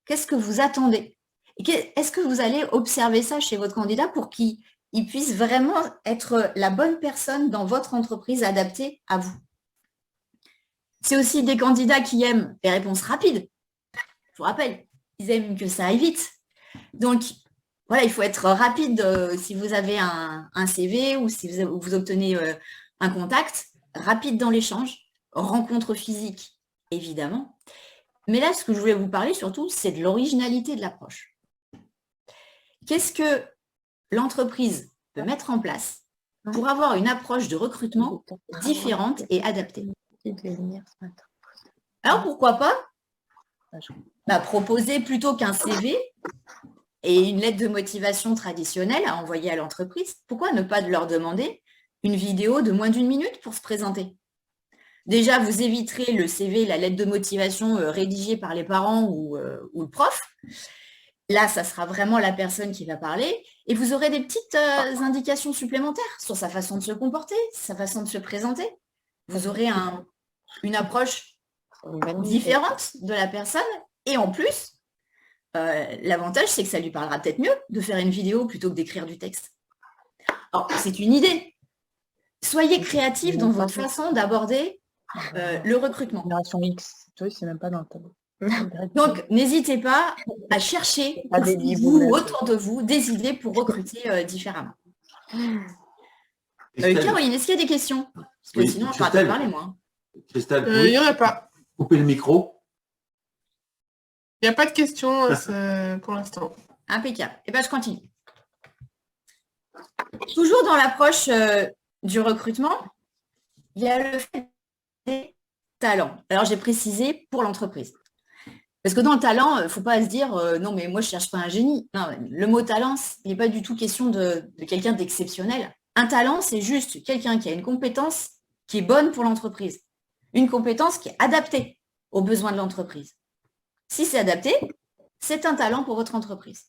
Qu'est-ce que vous attendez? Est-ce que vous allez observer ça chez votre candidat pour qu'il puisse vraiment être la bonne personne dans votre entreprise adaptée à vous? C'est aussi des candidats qui aiment les réponses rapides. Je vous rappelle, ils aiment que ça aille vite. Donc, voilà, il faut être rapide si vous avez un CV ou si vous obtenez un contact, rapide dans l'échange, rencontre physique, évidemment. Mais là, ce que je voulais vous parler surtout, c'est de l'originalité de l'approche. Qu'est-ce que l'entreprise peut mettre en place pour avoir une approche de recrutement différente et adaptée? Alors, pourquoi pas proposer plutôt qu'un CV et une lettre de motivation traditionnelle à envoyer à l'entreprise, pourquoi ne pas leur demander une vidéo de moins d'1 minute pour se présenter? Déjà, vous éviterez le CV, la lettre de motivation rédigée par les parents ou le prof. Là, ça sera vraiment la personne qui va parler et vous aurez des petites indications supplémentaires sur sa façon de se comporter, sa façon de se présenter. Vous aurez une approche différente de la personne et en plus, l'avantage, c'est que ça lui parlera peut-être mieux de faire une vidéo plutôt que d'écrire du texte. Alors, c'est une idée. Soyez créatifs dans votre façon d'aborder le recrutement. Génération X, tu vois, c'est même pas dans le tableau. Donc, n'hésitez pas à chercher autour de vous des idées pour recruter différemment. Caroline, est-ce qu'il y a des questions? Parce que sinon, je ne vais pas parler, moi. Christelle, Il n'y en a pas. couper le micro. Il n'y a pas de questions pour l'instant. Impeccable. Et bien, je continue. Toujours dans l'approche du recrutement, il y a le fait des talents. Alors, j'ai précisé pour l'entreprise. Parce que dans le talent, il ne faut pas se dire non, mais moi, je ne cherche pas un génie. Non, le mot talent, il n'est pas du tout question de quelqu'un d'exceptionnel. Un talent, c'est juste quelqu'un qui a une compétence qui est bonne pour l'entreprise. Une compétence qui est adaptée aux besoins de l'entreprise. Si c'est adapté, c'est un talent pour votre entreprise.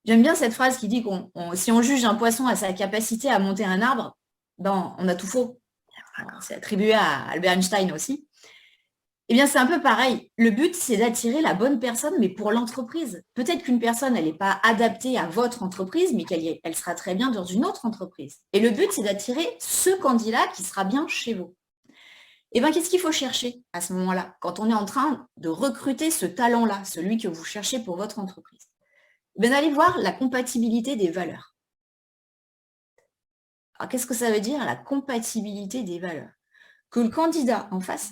J'aime bien cette phrase qui dit que si on juge un poisson à sa capacité à monter un arbre, ben, on a tout faux. C'est attribué à Albert Einstein aussi. Eh bien, c'est un peu pareil. Le but, c'est d'attirer la bonne personne, mais pour l'entreprise. Peut-être qu'une personne, elle n'est pas adaptée à votre entreprise, mais qu'elle sera très bien dans une autre entreprise. Et le but, c'est d'attirer ce candidat qui sera bien chez vous. Eh bien, qu'est-ce qu'il faut chercher à ce moment-là, quand on est en train de recruter ce talent-là, celui que vous cherchez pour votre entreprise? Eh bien, allez voir la compatibilité des valeurs. Alors, qu'est-ce que ça veut dire, la compatibilité des valeurs? Que le candidat en face,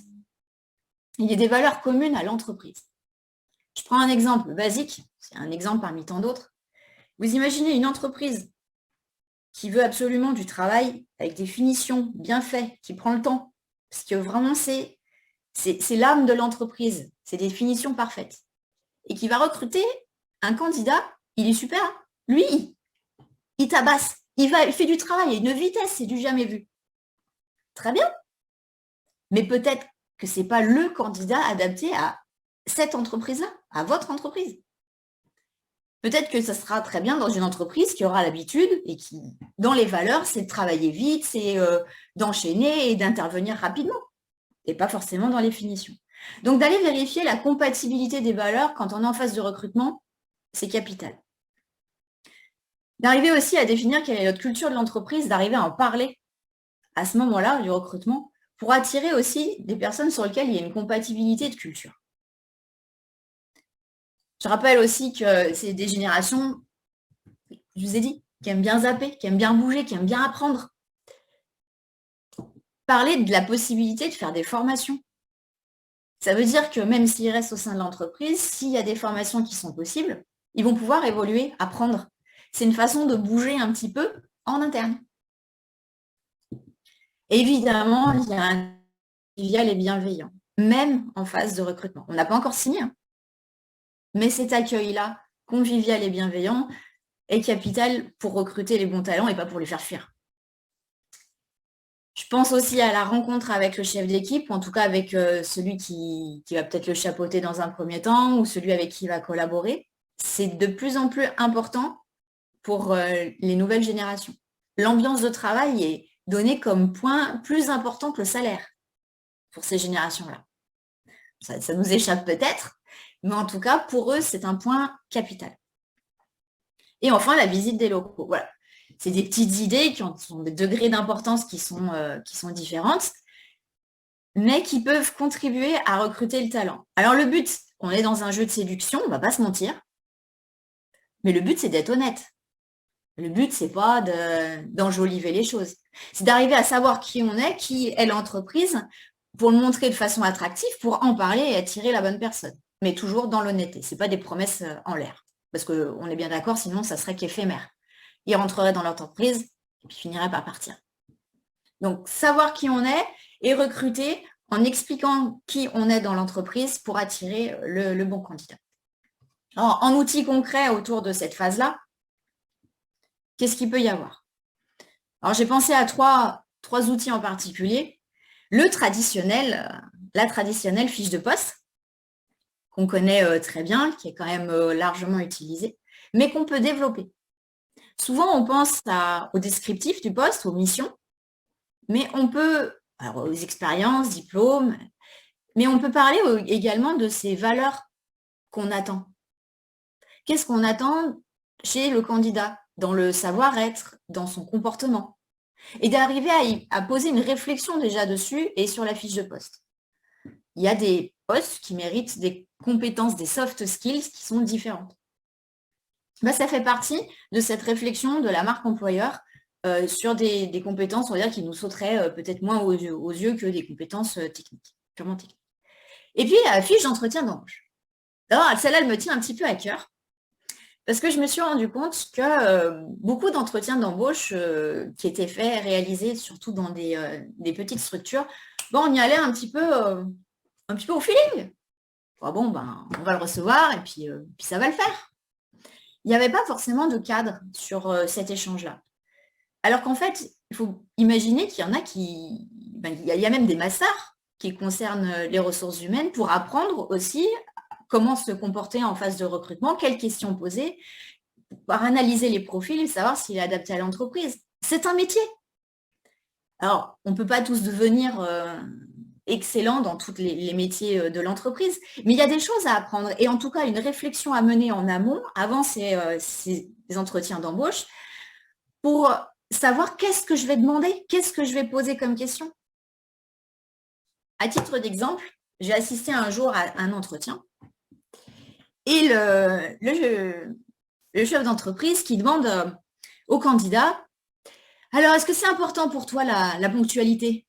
il y ait des valeurs communes à l'entreprise. Je prends un exemple basique, c'est un exemple parmi tant d'autres. Vous imaginez une entreprise qui veut absolument du travail avec des finitions bien faites, qui prend le temps, parce que vraiment c'est l'âme de l'entreprise, c'est des finitions parfaites, et qui va recruter un candidat, il est super, lui, il tabasse, il fait du travail à une vitesse, c'est du jamais vu. Très bien, mais peut-être que ce n'est pas le candidat adapté à cette entreprise-là, à votre entreprise. Peut-être que ça sera très bien dans une entreprise qui aura l'habitude et qui, dans les valeurs, c'est de travailler vite, c'est d'enchaîner et d'intervenir rapidement, et pas forcément dans les finitions. Donc, d'aller vérifier la compatibilité des valeurs quand on est en phase de recrutement, c'est capital. D'arriver aussi à définir quelle est notre culture de l'entreprise, d'arriver à en parler à ce moment-là du recrutement, pour attirer aussi des personnes sur lesquelles il y a une compatibilité de culture. Je rappelle aussi que c'est des générations, je vous ai dit, qui aiment bien zapper, qui aiment bien bouger, qui aiment bien apprendre. Parler de la possibilité de faire des formations. Ça veut dire que même s'ils restent au sein de l'entreprise, s'il y a des formations qui sont possibles, ils vont pouvoir évoluer, apprendre. C'est une façon de bouger un petit peu en interne. Évidemment, il y a un convivial et bienveillant, même en phase de recrutement. On n'a pas encore signé, hein. Mais cet accueil-là, convivial et bienveillant, est capital pour recruter les bons talents et pas pour les faire fuir. Je pense aussi à la rencontre avec le chef d'équipe, en tout cas avec celui qui va peut-être le chapeauter dans un premier temps ou celui avec qui il va collaborer. c'est de plus en plus important pour les nouvelles générations. L'ambiance de travail est donnée comme point plus important que le salaire pour ces générations-là. Ça nous échappe peut-être, mais en tout cas, pour eux, c'est un point capital. Et enfin, la visite des locaux. Voilà. C'est des petites idées qui ont des degrés d'importance qui sont différentes, mais qui peuvent contribuer à recruter le talent. Alors le but, on est dans un jeu de séduction, on ne va pas se mentir, mais le but, c'est d'être honnête. Le but, c'est pas d'enjoliver les choses. C'est d'arriver à savoir qui on est, qui est l'entreprise, pour le montrer de façon attractive, pour en parler et attirer la bonne personne. Mais toujours dans l'honnêteté. Ce n'est pas des promesses en l'air. Parce qu'on est bien d'accord, sinon ça serait qu'éphémère. Il rentrerait dans l'entreprise et puis finirait par partir. Donc, savoir qui on est et recruter en expliquant qui on est dans l'entreprise pour attirer le bon candidat. Alors, en outils concrets autour de cette phase-là, qu'est-ce qu'il peut y avoir? Alors, j'ai pensé à trois outils en particulier. La traditionnelle fiche de poste, qu'on connaît très bien, qui est quand même largement utilisée, mais qu'on peut développer. Souvent, on pense au descriptif du poste, aux missions, mais on peut, alors, aux expériences, diplômes, mais on peut parler également de ces valeurs qu'on attend. Qu'est-ce qu'on attend chez le candidat, dans le savoir-être, dans son comportement? Et d'arriver à poser une réflexion déjà dessus et sur la fiche de poste. Il y a des postes qui méritent des compétences, des soft skills qui sont différentes. Ça fait partie de cette réflexion de la marque employeur sur des compétences, on va dire, qui nous sauteraient peut-être moins aux yeux que des compétences techniques, purement techniques. Et puis, la fiche d'entretien d'embauche. Alors, celle-là, elle me tient un petit peu à cœur, parce que je me suis rendu compte que beaucoup d'entretiens d'embauche qui étaient réalisés surtout dans des petites structures, on y allait un petit peu au feeling. On va le recevoir et puis ça va le faire. Il n'y avait pas forcément de cadre sur cet échange-là. Alors qu'en fait, il faut imaginer qu'il y en a il y a même des masseurs qui concernent les ressources humaines pour apprendre aussi comment se comporter en phase de recrutement, quelles questions poser, pour analyser les profils et savoir s'il est adapté à l'entreprise. C'est un métier. Alors, on ne peut pas tous devenir excellents dans tous les métiers de l'entreprise, mais il y a des choses à apprendre et en tout cas une réflexion à mener en amont, avant ces entretiens d'embauche, pour savoir qu'est-ce que je vais demander, qu'est-ce que je vais poser comme question. À titre d'exemple, j'ai assisté un jour à un entretien et le chef d'entreprise qui demande au candidat, alors est-ce que c'est important pour toi la ponctualité?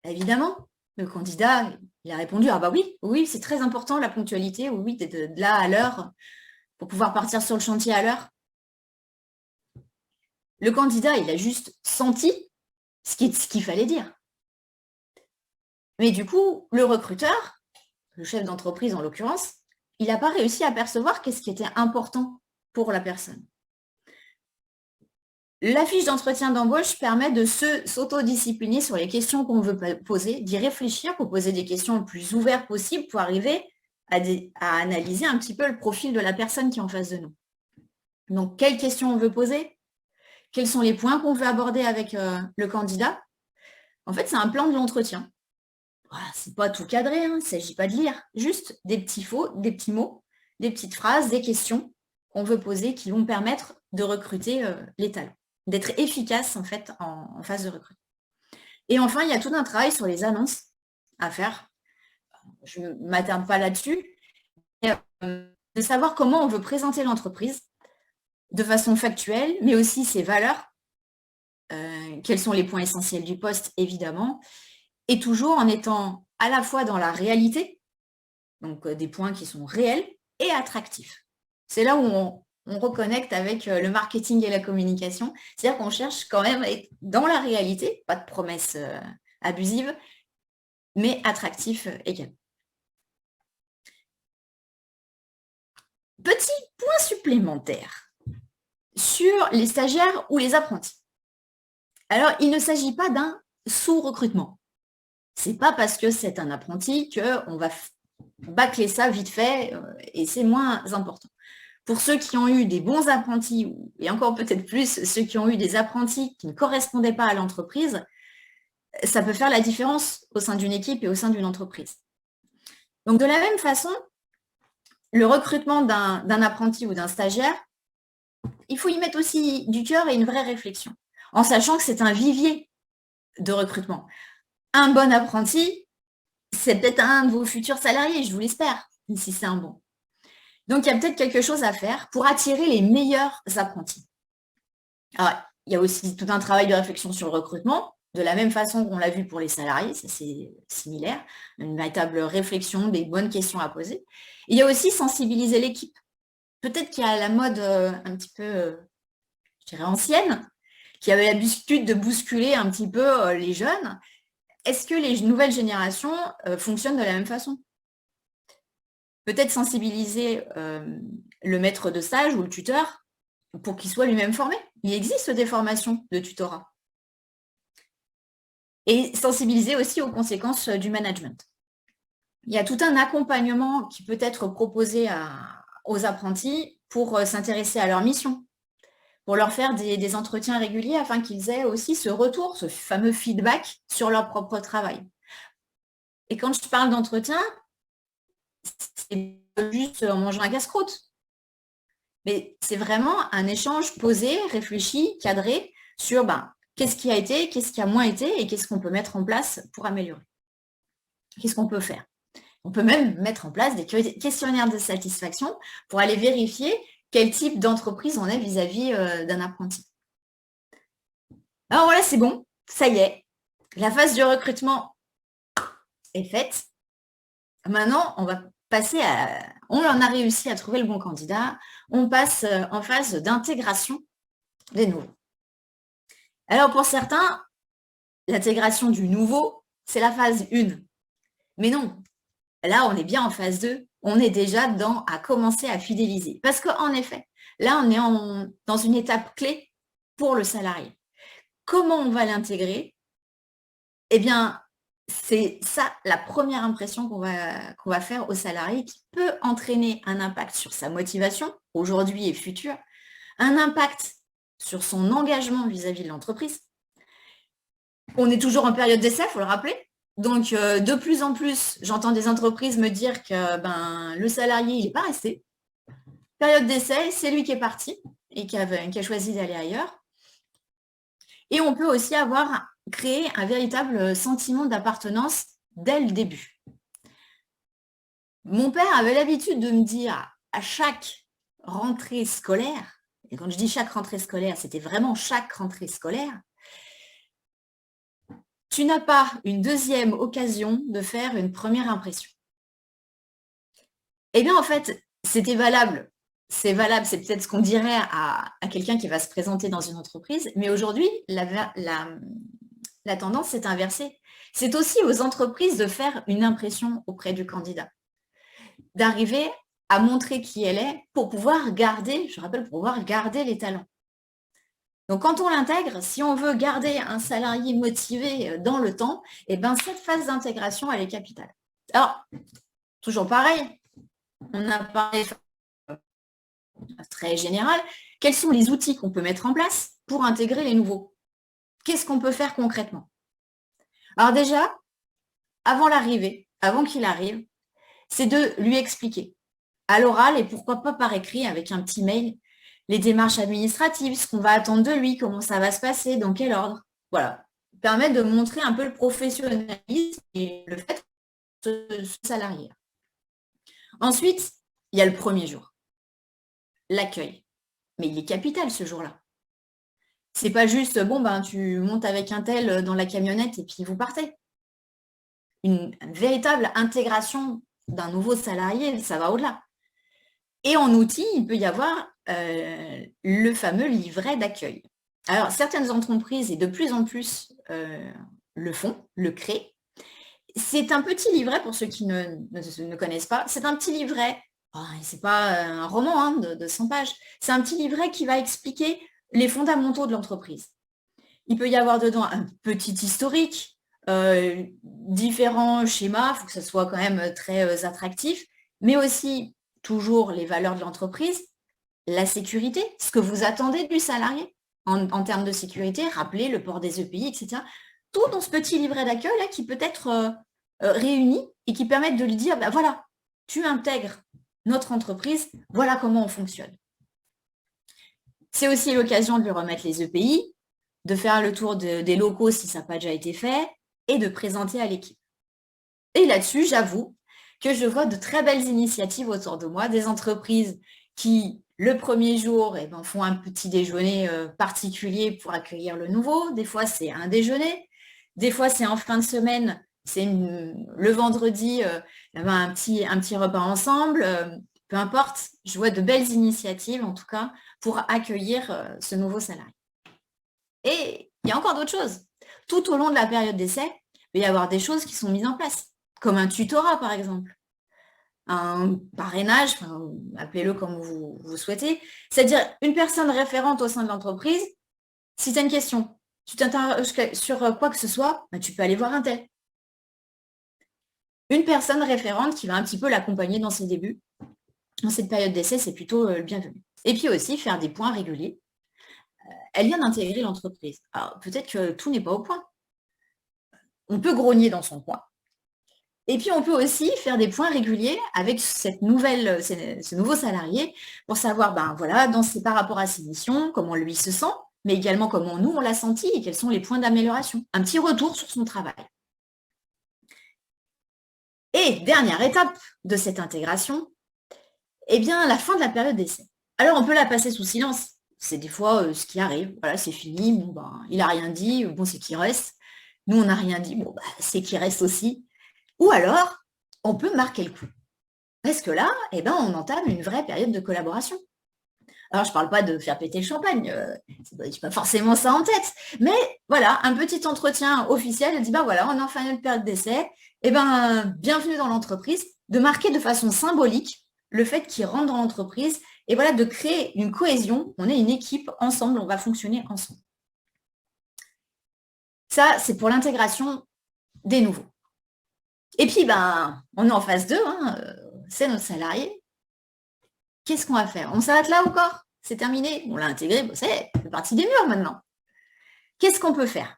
Évidemment, le candidat, il a répondu, ah bah oui, c'est très important la ponctualité, oui, d'être de là à l'heure pour pouvoir partir sur le chantier à l'heure. Le candidat, il a juste senti ce qu'il fallait dire. Mais du coup, le recruteur, le chef d'entreprise en l'occurrence, il n'a pas réussi à percevoir qu'est-ce qui était important pour la personne. La fiche d'entretien d'embauche permet de s'autodiscipliner sur les questions qu'on veut poser, d'y réfléchir pour poser des questions le plus ouvertes possible pour arriver à analyser un petit peu le profil de la personne qui est en face de nous. Donc, quelles questions on veut poser? Quels sont les points qu'on veut aborder avec le candidat? En fait, c'est un plan de l'entretien. Ce n'est pas tout cadré, il ne s'agit pas de lire, juste des petits mots, des petites phrases, des questions qu'on veut poser qui vont permettre de recruter les talents, d'être efficace en fait en phase de recrutement. Et enfin, il y a tout un travail sur les annonces à faire. Je ne m'attarde pas là-dessus, mais de savoir comment on veut présenter l'entreprise de façon factuelle, mais aussi ses valeurs, quels sont les points essentiels du poste, évidemment, et toujours en étant à la fois dans la réalité, donc des points qui sont réels et attractifs. C'est là où on reconnecte avec le marketing et la communication, c'est-à-dire qu'on cherche quand même à être dans la réalité, pas de promesses abusives, mais attractifs également. Petit point supplémentaire sur les stagiaires ou les apprentis. Alors, il ne s'agit pas d'un sous-recrutement. Ce n'est pas parce que c'est un apprenti qu'on va bâcler ça vite fait et c'est moins important. Pour ceux qui ont eu des bons apprentis, et encore peut-être plus ceux qui ont eu des apprentis qui ne correspondaient pas à l'entreprise, ça peut faire la différence au sein d'une équipe et au sein d'une entreprise. Donc de la même façon, le recrutement d'un apprenti ou d'un stagiaire, il faut y mettre aussi du cœur et une vraie réflexion, en sachant que c'est un vivier de recrutement. Un bon apprenti, c'est peut-être un de vos futurs salariés, je vous l'espère, si c'est un bon. Donc, il y a peut-être quelque chose à faire pour attirer les meilleurs apprentis. Alors, il y a aussi tout un travail de réflexion sur le recrutement, de la même façon qu'on l'a vu pour les salariés, ça c'est similaire, une véritable réflexion, des bonnes questions à poser. Il y a aussi sensibiliser l'équipe. Peut-être qu'il y a la mode un petit peu, je dirais, ancienne, qui avait l'habitude de bousculer un petit peu les jeunes. Est-ce que les nouvelles générations fonctionnent de la même façon? Peut-être sensibiliser le maître de stage ou le tuteur pour qu'il soit lui-même formé. Il existe des formations de tutorat. Et sensibiliser aussi aux conséquences du management. Il y a tout un accompagnement qui peut être proposé aux apprentis pour s'intéresser à leur mission, pour leur faire des entretiens réguliers afin qu'ils aient aussi ce retour, ce fameux feedback sur leur propre travail. Et quand je parle d'entretien, c'est pas juste en mangeant un casse-croûte, mais c'est vraiment un échange posé, réfléchi, cadré sur qu'est-ce qui a été, qu'est-ce qui a moins été et qu'est-ce qu'on peut mettre en place pour améliorer. Qu'est-ce qu'on peut faire? On peut même mettre en place des questionnaires de satisfaction pour aller vérifier quel type d'entreprise on est vis-à-vis d'un apprenti. Alors voilà, c'est bon, ça y est, la phase du recrutement est faite. Maintenant, on va passer on en a réussi à trouver le bon candidat, on passe en phase d'intégration des nouveaux. Alors pour certains, l'intégration du nouveau, c'est la phase 1. Mais non, là on est bien en phase 2, on est déjà à commencer à fidéliser. Parce qu'en effet, là on est dans une étape clé pour le salarié. Comment on va l'intégrer? Eh bien, c'est ça la première impression qu'on va faire au salarié qui peut entraîner un impact sur sa motivation, aujourd'hui et future, un impact sur son engagement vis-à-vis de l'entreprise. On est toujours en période d'essai, il faut le rappeler. Donc, de plus en plus, j'entends des entreprises me dire que le salarié, il n'est pas resté. Période d'essai, c'est lui qui est parti et qui a choisi d'aller ailleurs. Et on peut aussi créer un véritable sentiment d'appartenance dès le début. Mon père avait l'habitude de me dire à chaque rentrée scolaire, et quand je dis chaque rentrée scolaire, c'était vraiment chaque rentrée scolaire, tu n'as pas une deuxième occasion de faire une première impression. Eh bien, en fait, c'était valable. C'est valable, c'est peut-être ce qu'on dirait à quelqu'un qui va se présenter dans une entreprise, mais aujourd'hui, la tendance s'est inversée. C'est aussi aux entreprises de faire une impression auprès du candidat, d'arriver à montrer qui elle est pour pouvoir garder, je rappelle, pour pouvoir garder les talents. Donc, quand on l'intègre, si on veut garder un salarié motivé dans le temps, eh ben, cette phase d'intégration, elle est capitale. Alors, toujours pareil, on a parlé très général, quels sont les outils qu'on peut mettre en place pour intégrer les nouveaux? Qu'est-ce qu'on peut faire concrètement? Alors déjà, avant l'arrivée, avant qu'il arrive, c'est de lui expliquer à l'oral et pourquoi pas par écrit avec un petit mail les démarches administratives, ce qu'on va attendre de lui, comment ça va se passer, dans quel ordre. Voilà, permet de montrer un peu le professionnalisme et le fait de ce salarié. Ensuite, il y a le premier jour, l'accueil. Mais il est capital ce jour-là. C'est pas juste, tu montes avec un tel dans la camionnette et puis vous partez. Une véritable intégration d'un nouveau salarié, ça va au-delà. Et en outil, il peut y avoir le fameux livret d'accueil. Alors, certaines entreprises, et de plus en plus le font, le créent. C'est un petit livret, pour ceux qui ne connaissent pas, c'est un petit livret, c'est pas un roman de 100 pages, c'est un petit livret qui va expliquer les fondamentaux de l'entreprise. Il peut y avoir dedans un petit historique, différents schémas, il faut que ça soit quand même très attractif, mais aussi toujours les valeurs de l'entreprise, la sécurité, ce que vous attendez du salarié en termes de sécurité, rappelez le port des EPI, etc. Tout dans ce petit livret d'accueil là qui peut être réuni et qui permettent de lui dire, ben voilà, tu intègres notre entreprise, voilà comment on fonctionne. C'est aussi l'occasion de lui remettre les EPI, de faire le tour des locaux si ça n'a pas déjà été fait, et de présenter à l'équipe. Et là-dessus, j'avoue que je vois de très belles initiatives autour de moi, des entreprises qui, le premier jour, font un petit déjeuner particulier pour accueillir le nouveau. Des fois, c'est un déjeuner. Des fois, c'est en fin de semaine, c'est le vendredi, un petit repas ensemble. Peu importe, je vois de belles initiatives, en tout cas, pour accueillir ce nouveau salarié. Et il y a encore d'autres choses. Tout au long de la période d'essai, il va y avoir des choses qui sont mises en place, comme un tutorat, par exemple. Un parrainage, appelez-le comme vous souhaitez, c'est-à-dire une personne référente au sein de l'entreprise. Si tu as une question, tu t'interroges sur quoi que ce soit, tu peux aller voir un tel. Une personne référente qui va un petit peu l'accompagner dans ses débuts. Dans cette période d'essai, c'est plutôt le bienvenu. Et puis aussi, faire des points réguliers. Elle vient d'intégrer l'entreprise. Alors, peut-être que tout n'est pas au point. On peut grogner dans son coin. Et puis, on peut aussi faire des points réguliers avec ce nouveau salarié pour savoir, par rapport à ses missions, comment lui se sent, mais également comment nous, on l'a senti et quels sont les points d'amélioration. Un petit retour sur son travail. Et dernière étape de cette intégration, la fin de la période d'essai. Alors, on peut la passer sous silence. C'est des fois ce qui arrive. Voilà, c'est fini. Il n'a rien dit. C'est qu'il reste. Nous, on n'a rien dit. C'est qu'il reste aussi. Ou alors, on peut marquer le coup. Parce que là, on entame une vraie période de collaboration. Alors, je ne parle pas de faire péter le champagne. Je n'ai pas forcément ça en tête. Mais voilà, un petit entretien officiel dit, on est en fin de période d'essai. Bienvenue dans l'entreprise. De marquer de façon symbolique le fait qu'il rentre dans l'entreprise. Et voilà, de créer une cohésion. On est une équipe ensemble, on va fonctionner ensemble. Ça, c'est pour l'intégration des nouveaux. Et puis, on est en phase 2, c'est notre salarié. Qu'est-ce qu'on va faire? On s'arrête là encore? C'est terminé? On l'a intégré, c'est parti des murs maintenant. Qu'est-ce qu'on peut faire?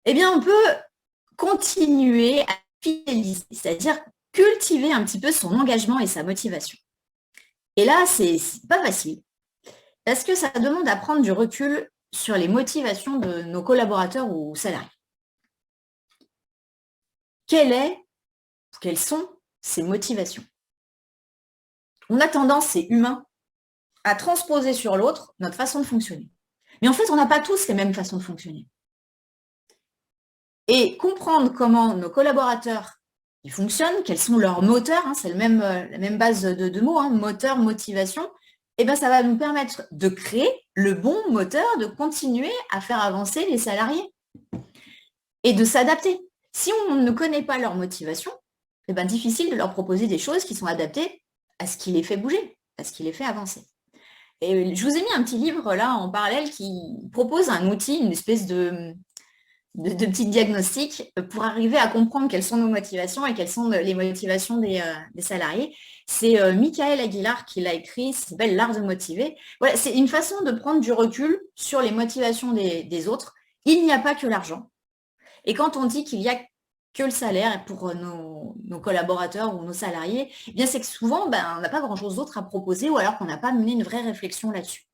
On peut continuer à fidéliser, c'est-à-dire cultiver un petit peu son engagement et sa motivation. Et là, c'est pas facile, parce que ça demande à prendre du recul sur les motivations de nos collaborateurs ou salariés. Quelles sont ces motivations? On a tendance, c'est humain, à transposer sur l'autre notre façon de fonctionner. Mais en fait, on n'a pas tous les mêmes façons de fonctionner. Et comprendre comment nos collaborateurs ils fonctionnent, quels sont leurs moteurs, c'est la même base de mots, moteur, motivation, ça va nous permettre de créer le bon moteur, de continuer à faire avancer les salariés et de s'adapter. Si on ne connaît pas leur motivation, difficile de leur proposer des choses qui sont adaptées à ce qui les fait bouger, à ce qui les fait avancer. Et je vous ai mis un petit livre là en parallèle qui propose un outil, une espèce de petits diagnostics pour arriver à comprendre quelles sont nos motivations et quelles sont les motivations des salariés. C'est Michael Aguilar qui l'a écrit, ça s'appelle L'art de motiver. Voilà, c'est une façon de prendre du recul sur les motivations des autres. Il n'y a pas que l'argent. Et quand on dit qu'il n'y a que le salaire pour nos collaborateurs ou nos salariés, c'est que souvent, on n'a pas grand-chose d'autre à proposer ou alors qu'on n'a pas mené une vraie réflexion là-dessus.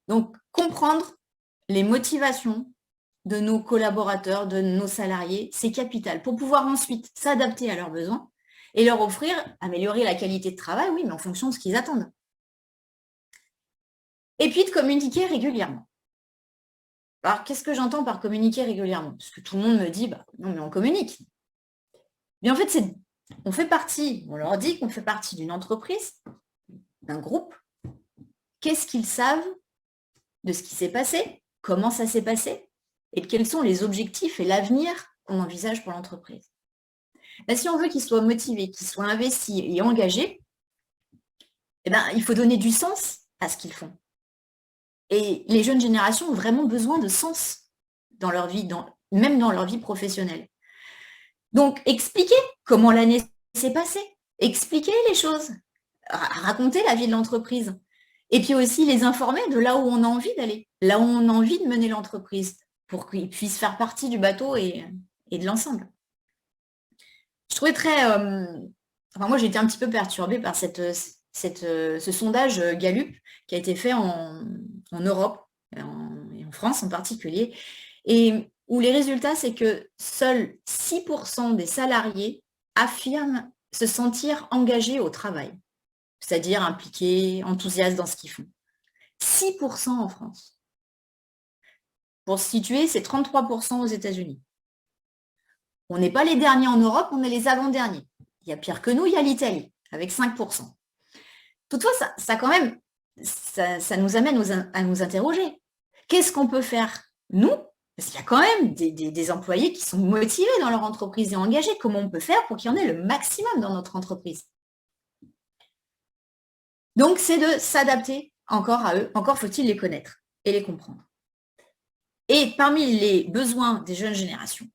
Donc, comprendre les motivations de nos collaborateurs, de nos salariés, c'est capital pour pouvoir ensuite s'adapter à leurs besoins et leur offrir, améliorer la qualité de travail, oui, mais en fonction de ce qu'ils attendent. Et puis de communiquer régulièrement. Alors, qu'est-ce que j'entends par communiquer régulièrement? Parce que tout le monde me dit, non, mais on communique. Mais en fait, on leur dit qu'on fait partie d'une entreprise, d'un groupe. Qu'est-ce qu'ils savent de ce qui s'est passé? Comment ça s'est passé? Et quels sont les objectifs et l'avenir qu'on envisage pour l'entreprise? Si on veut qu'ils soient motivés, qu'ils soient investis et engagés, il faut donner du sens à ce qu'ils font. Et les jeunes générations ont vraiment besoin de sens dans leur vie, même dans leur vie professionnelle. Donc, expliquez comment l'année s'est passée, expliquez les choses, racontez la vie de l'entreprise. Et puis aussi les informer de là où on a envie d'aller, là où on a envie de mener l'entreprise, pour qu'ils puissent faire partie du bateau et de l'ensemble. Je trouvais moi, j'ai été un petit peu perturbée par ce sondage Gallup qui a été fait en Europe, et en France en particulier, et où les résultats, c'est que seuls 6% des salariés affirment se sentir engagés au travail, c'est-à-dire impliqués, enthousiastes dans ce qu'ils font. 6% en France. Pour se situer, c'est 33% aux États-Unis. On n'est pas les derniers en Europe, on est les avant-derniers. Il y a pire que nous, il y a l'Italie, avec 5%. Toutefois, ça nous amène à nous interroger. Qu'est-ce qu'on peut faire, nous? Parce qu'il y a quand même des employés qui sont motivés dans leur entreprise et engagés. Comment on peut faire pour qu'il y en ait le maximum dans notre entreprise? Donc, c'est de s'adapter encore à eux. Encore faut-il les connaître et les comprendre. Et parmi les besoins des jeunes générations,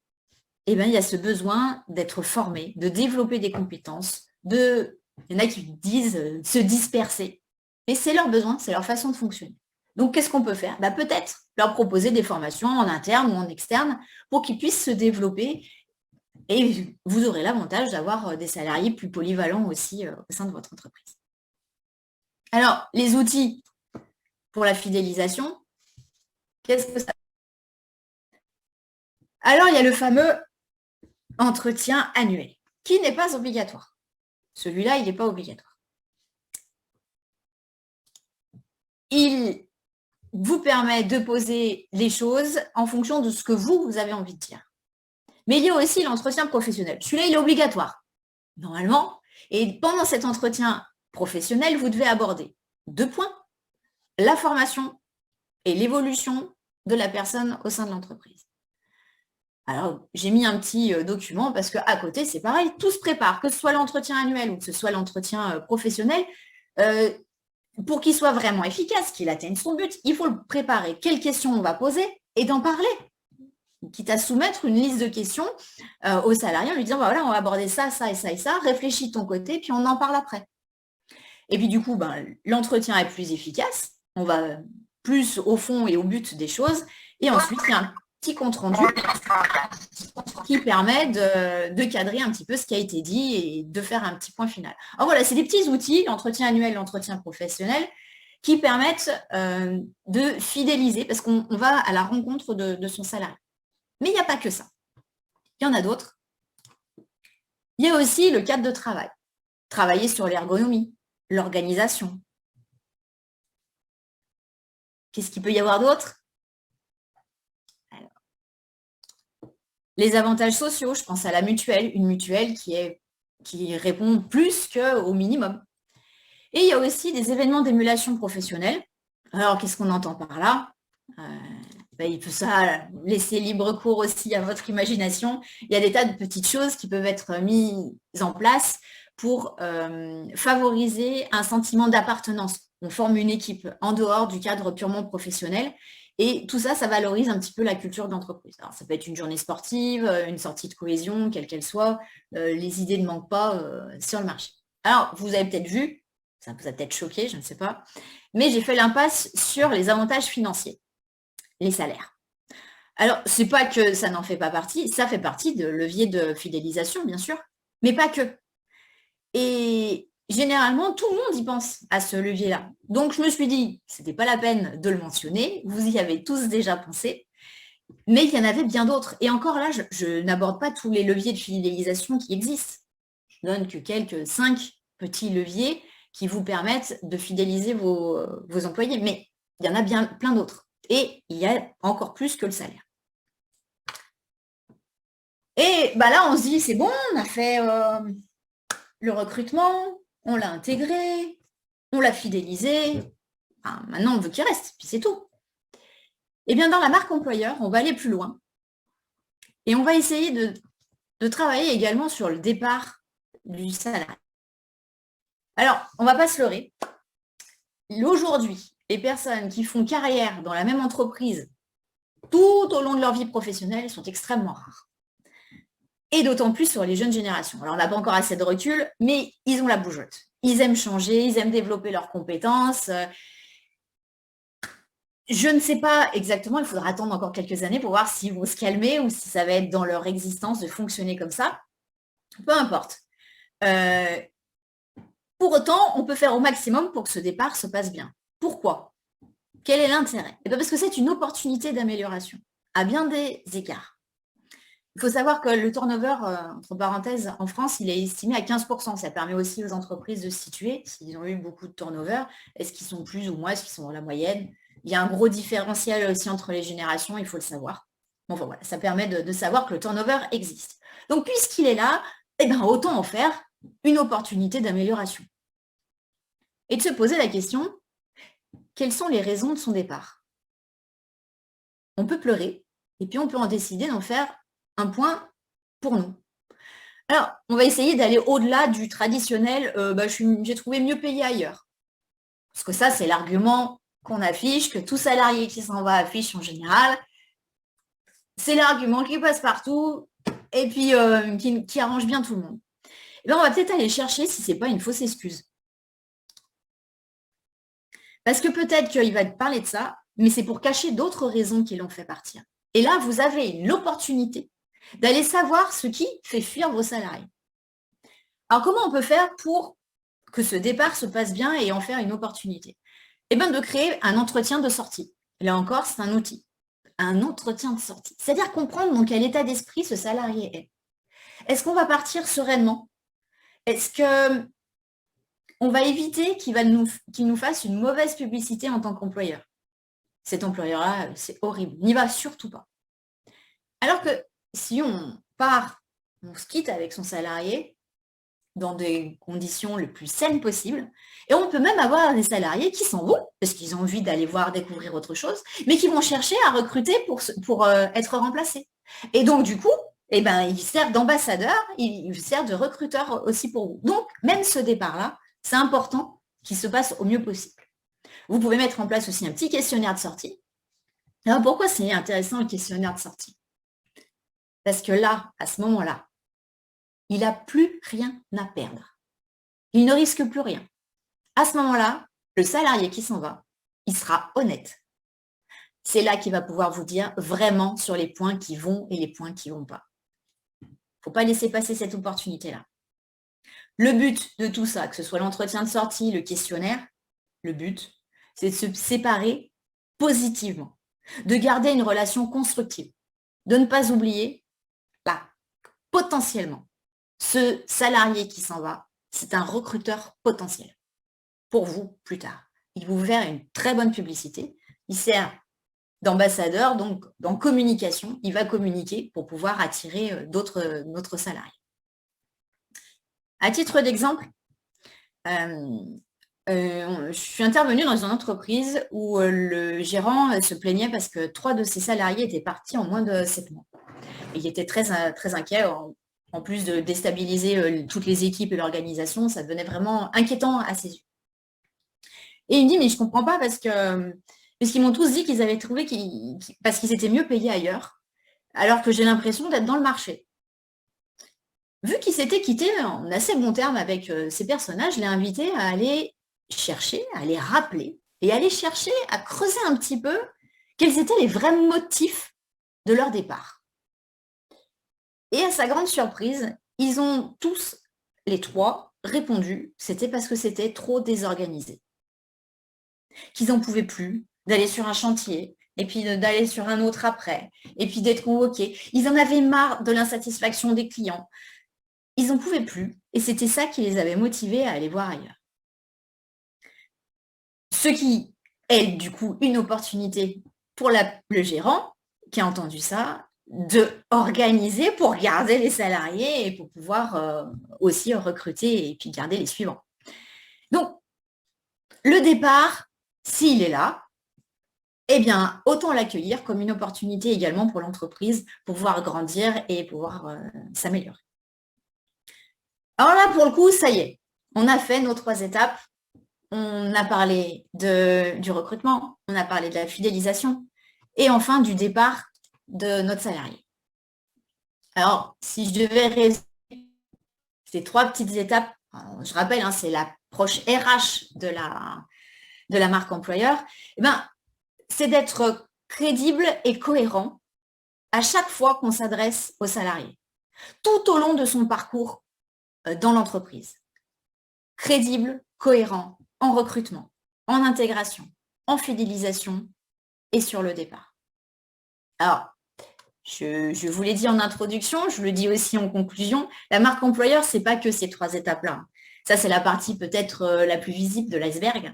il y a ce besoin d'être formé, de développer des compétences, il y en a qui disent se disperser. Et c'est leur besoin, c'est leur façon de fonctionner. Donc, qu'est-ce qu'on peut faire? Peut-être leur proposer des formations en interne ou en externe pour qu'ils puissent se développer. Et vous aurez l'avantage d'avoir des salariés plus polyvalents aussi au sein de votre entreprise. Alors, les outils pour la fidélisation, qu'est-ce que ça? Alors, il y a le fameux entretien annuel, qui n'est pas obligatoire. Celui-là, il n'est pas obligatoire. Il vous permet de poser les choses en fonction de ce que vous avez envie de dire. Mais il y a aussi l'entretien professionnel. Celui-là, il est obligatoire, normalement. Et pendant cet entretien professionnel, vous devez aborder 2 points, la formation et l'évolution de la personne au sein de l'entreprise. Alors, j'ai mis un petit document parce qu'à côté, c'est pareil, tout se prépare, que ce soit l'entretien annuel ou que ce soit l'entretien professionnel. Pour qu'il soit vraiment efficace, qu'il atteigne son but, il faut le préparer. Quelles questions on va poser et d'en parler. Quitte à soumettre une liste de questions aux salariés en lui disant, voilà, on va aborder ça, ça et ça et ça, réfléchis de ton côté, puis on en parle après. Et puis du coup, l'entretien est plus efficace, on va plus au fond et au but des choses, et ensuite, il y a un petit compte-rendu qui permet de cadrer un petit peu ce qui a été dit et de faire un petit point final. Alors voilà, c'est des petits outils, l'entretien annuel, l'entretien professionnel, qui permettent de fidéliser, parce qu'on va à la rencontre de son salarié. Mais il n'y a pas que ça. Il y en a d'autres. Il y a aussi le cadre de travail. Travailler sur l'ergonomie, l'organisation. Qu'est-ce qu'il peut y avoir d'autre? Les avantages sociaux, je pense à la mutuelle, une mutuelle qui répond plus qu'au minimum. Et il y a aussi des événements d'émulation professionnelle. Alors, qu'est-ce qu'on entend par là? Il faut ça laisser libre cours aussi à votre imagination. Il y a des tas de petites choses qui peuvent être mises en place pour favoriser un sentiment d'appartenance. On forme une équipe en dehors du cadre purement professionnel. Et tout ça, ça valorise un petit peu la culture d'entreprise. Alors, ça peut être une journée sportive, une sortie de cohésion, quelle qu'elle soit. Les idées ne manquent pas sur le marché. Alors, vous avez peut-être vu, ça vous a peut-être choqué, je ne sais pas, mais j'ai fait l'impasse sur les avantages financiers, les salaires. Alors, ce n'est pas que ça n'en fait pas partie, ça fait partie de levier de fidélisation, bien sûr, mais pas que. Et généralement, tout le monde y pense à ce levier-là. Donc, je me suis dit, ce n'était pas la peine de le mentionner, vous y avez tous déjà pensé, mais il y en avait bien d'autres. Et encore là, je n'aborde pas tous les leviers de fidélisation qui existent. Je donne que quelques 5 petits leviers qui vous permettent de fidéliser vos employés, mais il y en a bien plein d'autres. Et il y a encore plus que le salaire. Et là, on se dit, c'est bon, on a fait le recrutement, on l'a intégré, on l'a fidélisé. Maintenant, on veut qu'il reste, puis c'est tout. Eh bien, dans la marque employeur, on va aller plus loin. Et on va essayer de travailler également sur le départ du salarié. Alors, on ne va pas se leurrer. Aujourd'hui, les personnes qui font carrière dans la même entreprise tout au long de leur vie professionnelle sont extrêmement rares. Et d'autant plus sur les jeunes générations. Alors, on n'a pas encore assez de recul, mais ils ont la bougeotte. Ils aiment changer, ils aiment développer leurs compétences. Je ne sais pas exactement, il faudra attendre encore quelques années pour voir s'ils vont se calmer ou si ça va être dans leur existence de fonctionner comme ça. Peu importe. Pour autant, on peut faire au maximum pour que ce départ se passe bien. Pourquoi? Quel est l'intérêt? Eh bien parce que c'est une opportunité d'amélioration, à bien des égards. Il faut savoir que le turnover, entre parenthèses, en France, il est estimé à 15%. Ça permet aussi aux entreprises de se situer, s'ils ont eu beaucoup de turnover, est-ce qu'ils sont plus ou moins, est-ce qu'ils sont dans la moyenne? Il y a un gros différentiel aussi entre les générations, il faut le savoir. Bon, voilà, ça permet de savoir que le turnover existe. Donc, puisqu'il est là, eh bien, autant en faire une opportunité d'amélioration. Et de se poser la question, quelles sont les raisons de son départ? On peut pleurer, et puis on peut en décider d'en faire un point pour nous. Alors, on va essayer d'aller au-delà du traditionnel j'ai trouvé mieux payé ailleurs. Parce que ça, c'est l'argument qu'on affiche, que tout salarié qui s'en va affiche en général. C'est l'argument qui passe partout et puis qui arrange bien tout le monde. Et bien, on va peut-être aller chercher si ce n'est pas une fausse excuse. Parce que peut-être qu'il va te parler de ça, mais c'est pour cacher d'autres raisons qui l'ont fait partir. Et là, vous avez l'opportunité d'aller savoir ce qui fait fuir vos salariés. Alors, comment on peut faire pour que ce départ se passe bien et en faire une opportunité? Eh bien, de créer un entretien de sortie. Là encore, c'est un outil. Un entretien de sortie. C'est-à-dire comprendre dans quel état d'esprit ce salarié est. Est-ce qu'on va partir sereinement? Est-ce qu'on va éviter qu'il nous fasse une mauvaise publicité en tant qu'employeur? Cet employeur-là, c'est horrible. N'y va surtout pas. Alors que si on part, on se quitte avec son salarié dans des conditions les plus saines possibles, et on peut même avoir des salariés qui s'en vont, parce qu'ils ont envie d'aller voir, découvrir autre chose, mais qui vont chercher à recruter pour être remplacés. Et donc, du coup, eh ben, il sert d'ambassadeur, il sert de recruteur aussi pour vous. Donc, même ce départ-là, c'est important qu'il se passe au mieux possible. Vous pouvez mettre en place aussi un petit questionnaire de sortie. Alors, pourquoi c'est intéressant le questionnaire de sortie? Parce que là, à ce moment-là, il n'a plus rien à perdre. Il ne risque plus rien. À ce moment-là, le salarié qui s'en va, il sera honnête. C'est là qu'il va pouvoir vous dire vraiment sur les points qui vont et les points qui ne vont pas. Il ne faut pas laisser passer cette opportunité-là. Le but de tout ça, que ce soit l'entretien de sortie, le questionnaire, le but, c'est de se séparer positivement, de garder une relation constructive, de ne pas oublier, là, potentiellement, ce salarié qui s'en va, c'est un recruteur potentiel pour vous plus tard. Il vous fait une très bonne publicité. Il sert d'ambassadeur, donc dans communication, il va communiquer pour pouvoir attirer d'autres salariés. À titre d'exemple, je suis intervenue dans une entreprise où le gérant se plaignait parce que 3 de ses salariés étaient partis en moins de 7 mois. Il était très inquiet. En plus de déstabiliser toutes les équipes et l'organisation, ça devenait vraiment inquiétant à ses yeux. Et il me dit, mais je ne comprends pas parce qu'ils m'ont tous dit qu'ils avaient trouvé parce qu'ils étaient mieux payés ailleurs, alors que j'ai l'impression d'être dans le marché. Vu qu'il s'était quitté en assez bon terme avec ces personnages, je l'ai invité à aller chercher, à les rappeler et à aller chercher à creuser un petit peu quels étaient les vrais motifs de leur départ. Et à sa grande surprise, ils ont tous, les 3, répondu, c'était parce que c'était trop désorganisé. Qu'ils n'en pouvaient plus d'aller sur un chantier, et puis d'aller sur un autre après, et puis d'être convoqués. Ils en avaient marre de l'insatisfaction des clients. Ils n'en pouvaient plus, et c'était ça qui les avait motivés à aller voir ailleurs. Ce qui est du coup une opportunité pour le gérant qui a entendu ça, de organiser pour garder les salariés et pour pouvoir aussi recruter et puis garder les suivants. Donc, le départ, s'il est là, eh bien, autant l'accueillir comme une opportunité également pour l'entreprise pour pouvoir grandir et pouvoir s'améliorer. Alors là, pour le coup, ça y est, on a fait nos 3 étapes. On a parlé du recrutement, on a parlé de la fidélisation et enfin du départ de notre salarié. Alors, si je devais résumer ces 3 petites étapes, je rappelle, hein, c'est l'approche RH de la marque employeur, eh ben, c'est d'être crédible et cohérent à chaque fois qu'on s'adresse au salarié, tout au long de son parcours dans l'entreprise. Crédible, cohérent en recrutement, en intégration, en fidélisation et sur le départ. Alors, je vous l'ai dit en introduction, je le dis aussi en conclusion, la marque employeur, ce n'est pas que ces 3 étapes-là. Ça, c'est la partie peut-être la plus visible de l'iceberg,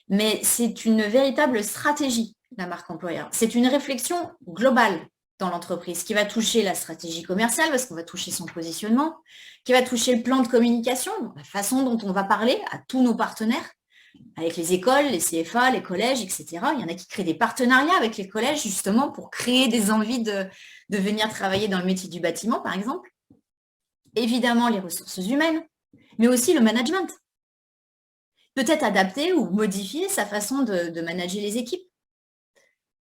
mais c'est une véritable stratégie, la marque employeur. C'est une réflexion globale dans l'entreprise qui va toucher la stratégie commerciale, parce qu'on va toucher son positionnement, qui va toucher le plan de communication, la façon dont on va parler à tous nos partenaires, avec les écoles, les CFA, les collèges, etc. Il y en a qui créent des partenariats avec les collèges, justement, pour créer des envies de venir travailler dans le métier du bâtiment, par exemple. Évidemment, les ressources humaines, mais aussi le management. Peut-être adapter ou modifier sa façon de manager les équipes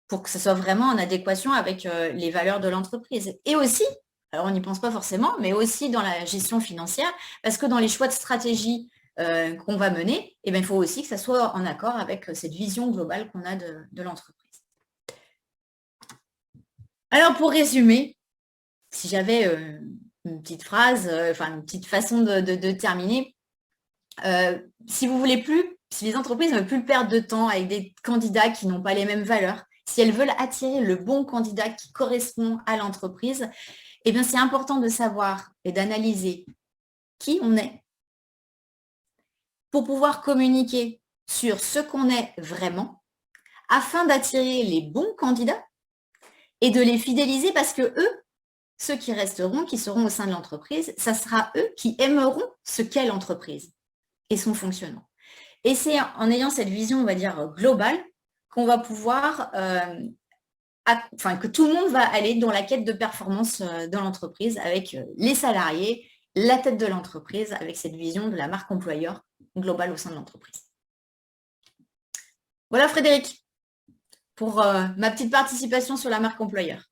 pour que ce soit vraiment en adéquation avec les valeurs de l'entreprise. Et aussi, alors on n'y pense pas forcément, mais aussi dans la gestion financière, parce que dans les choix de stratégie qu'on va mener, eh bien, il faut aussi que ça soit en accord avec cette vision globale qu'on a de l'entreprise. Alors, pour résumer, si j'avais une petite phrase, une petite façon de terminer, si vous voulez plus, si les entreprises ne veulent plus perdre de temps avec des candidats qui n'ont pas les mêmes valeurs, si elles veulent attirer le bon candidat qui correspond à l'entreprise, eh bien, c'est important de savoir et d'analyser qui on est pour pouvoir communiquer sur ce qu'on est vraiment afin d'attirer les bons candidats et de les fidéliser parce que eux, ceux qui resteront, qui seront au sein de l'entreprise, ça sera eux qui aimeront ce qu'est l'entreprise et son fonctionnement. Et c'est en ayant cette vision, on va dire, globale, qu'on va pouvoir, que tout le monde va aller dans la quête de performance dans l'entreprise avec les salariés, la tête de l'entreprise, avec cette vision de la marque employeur globale au sein de l'entreprise. Voilà Frédéric, pour ma petite participation sur la marque employeur.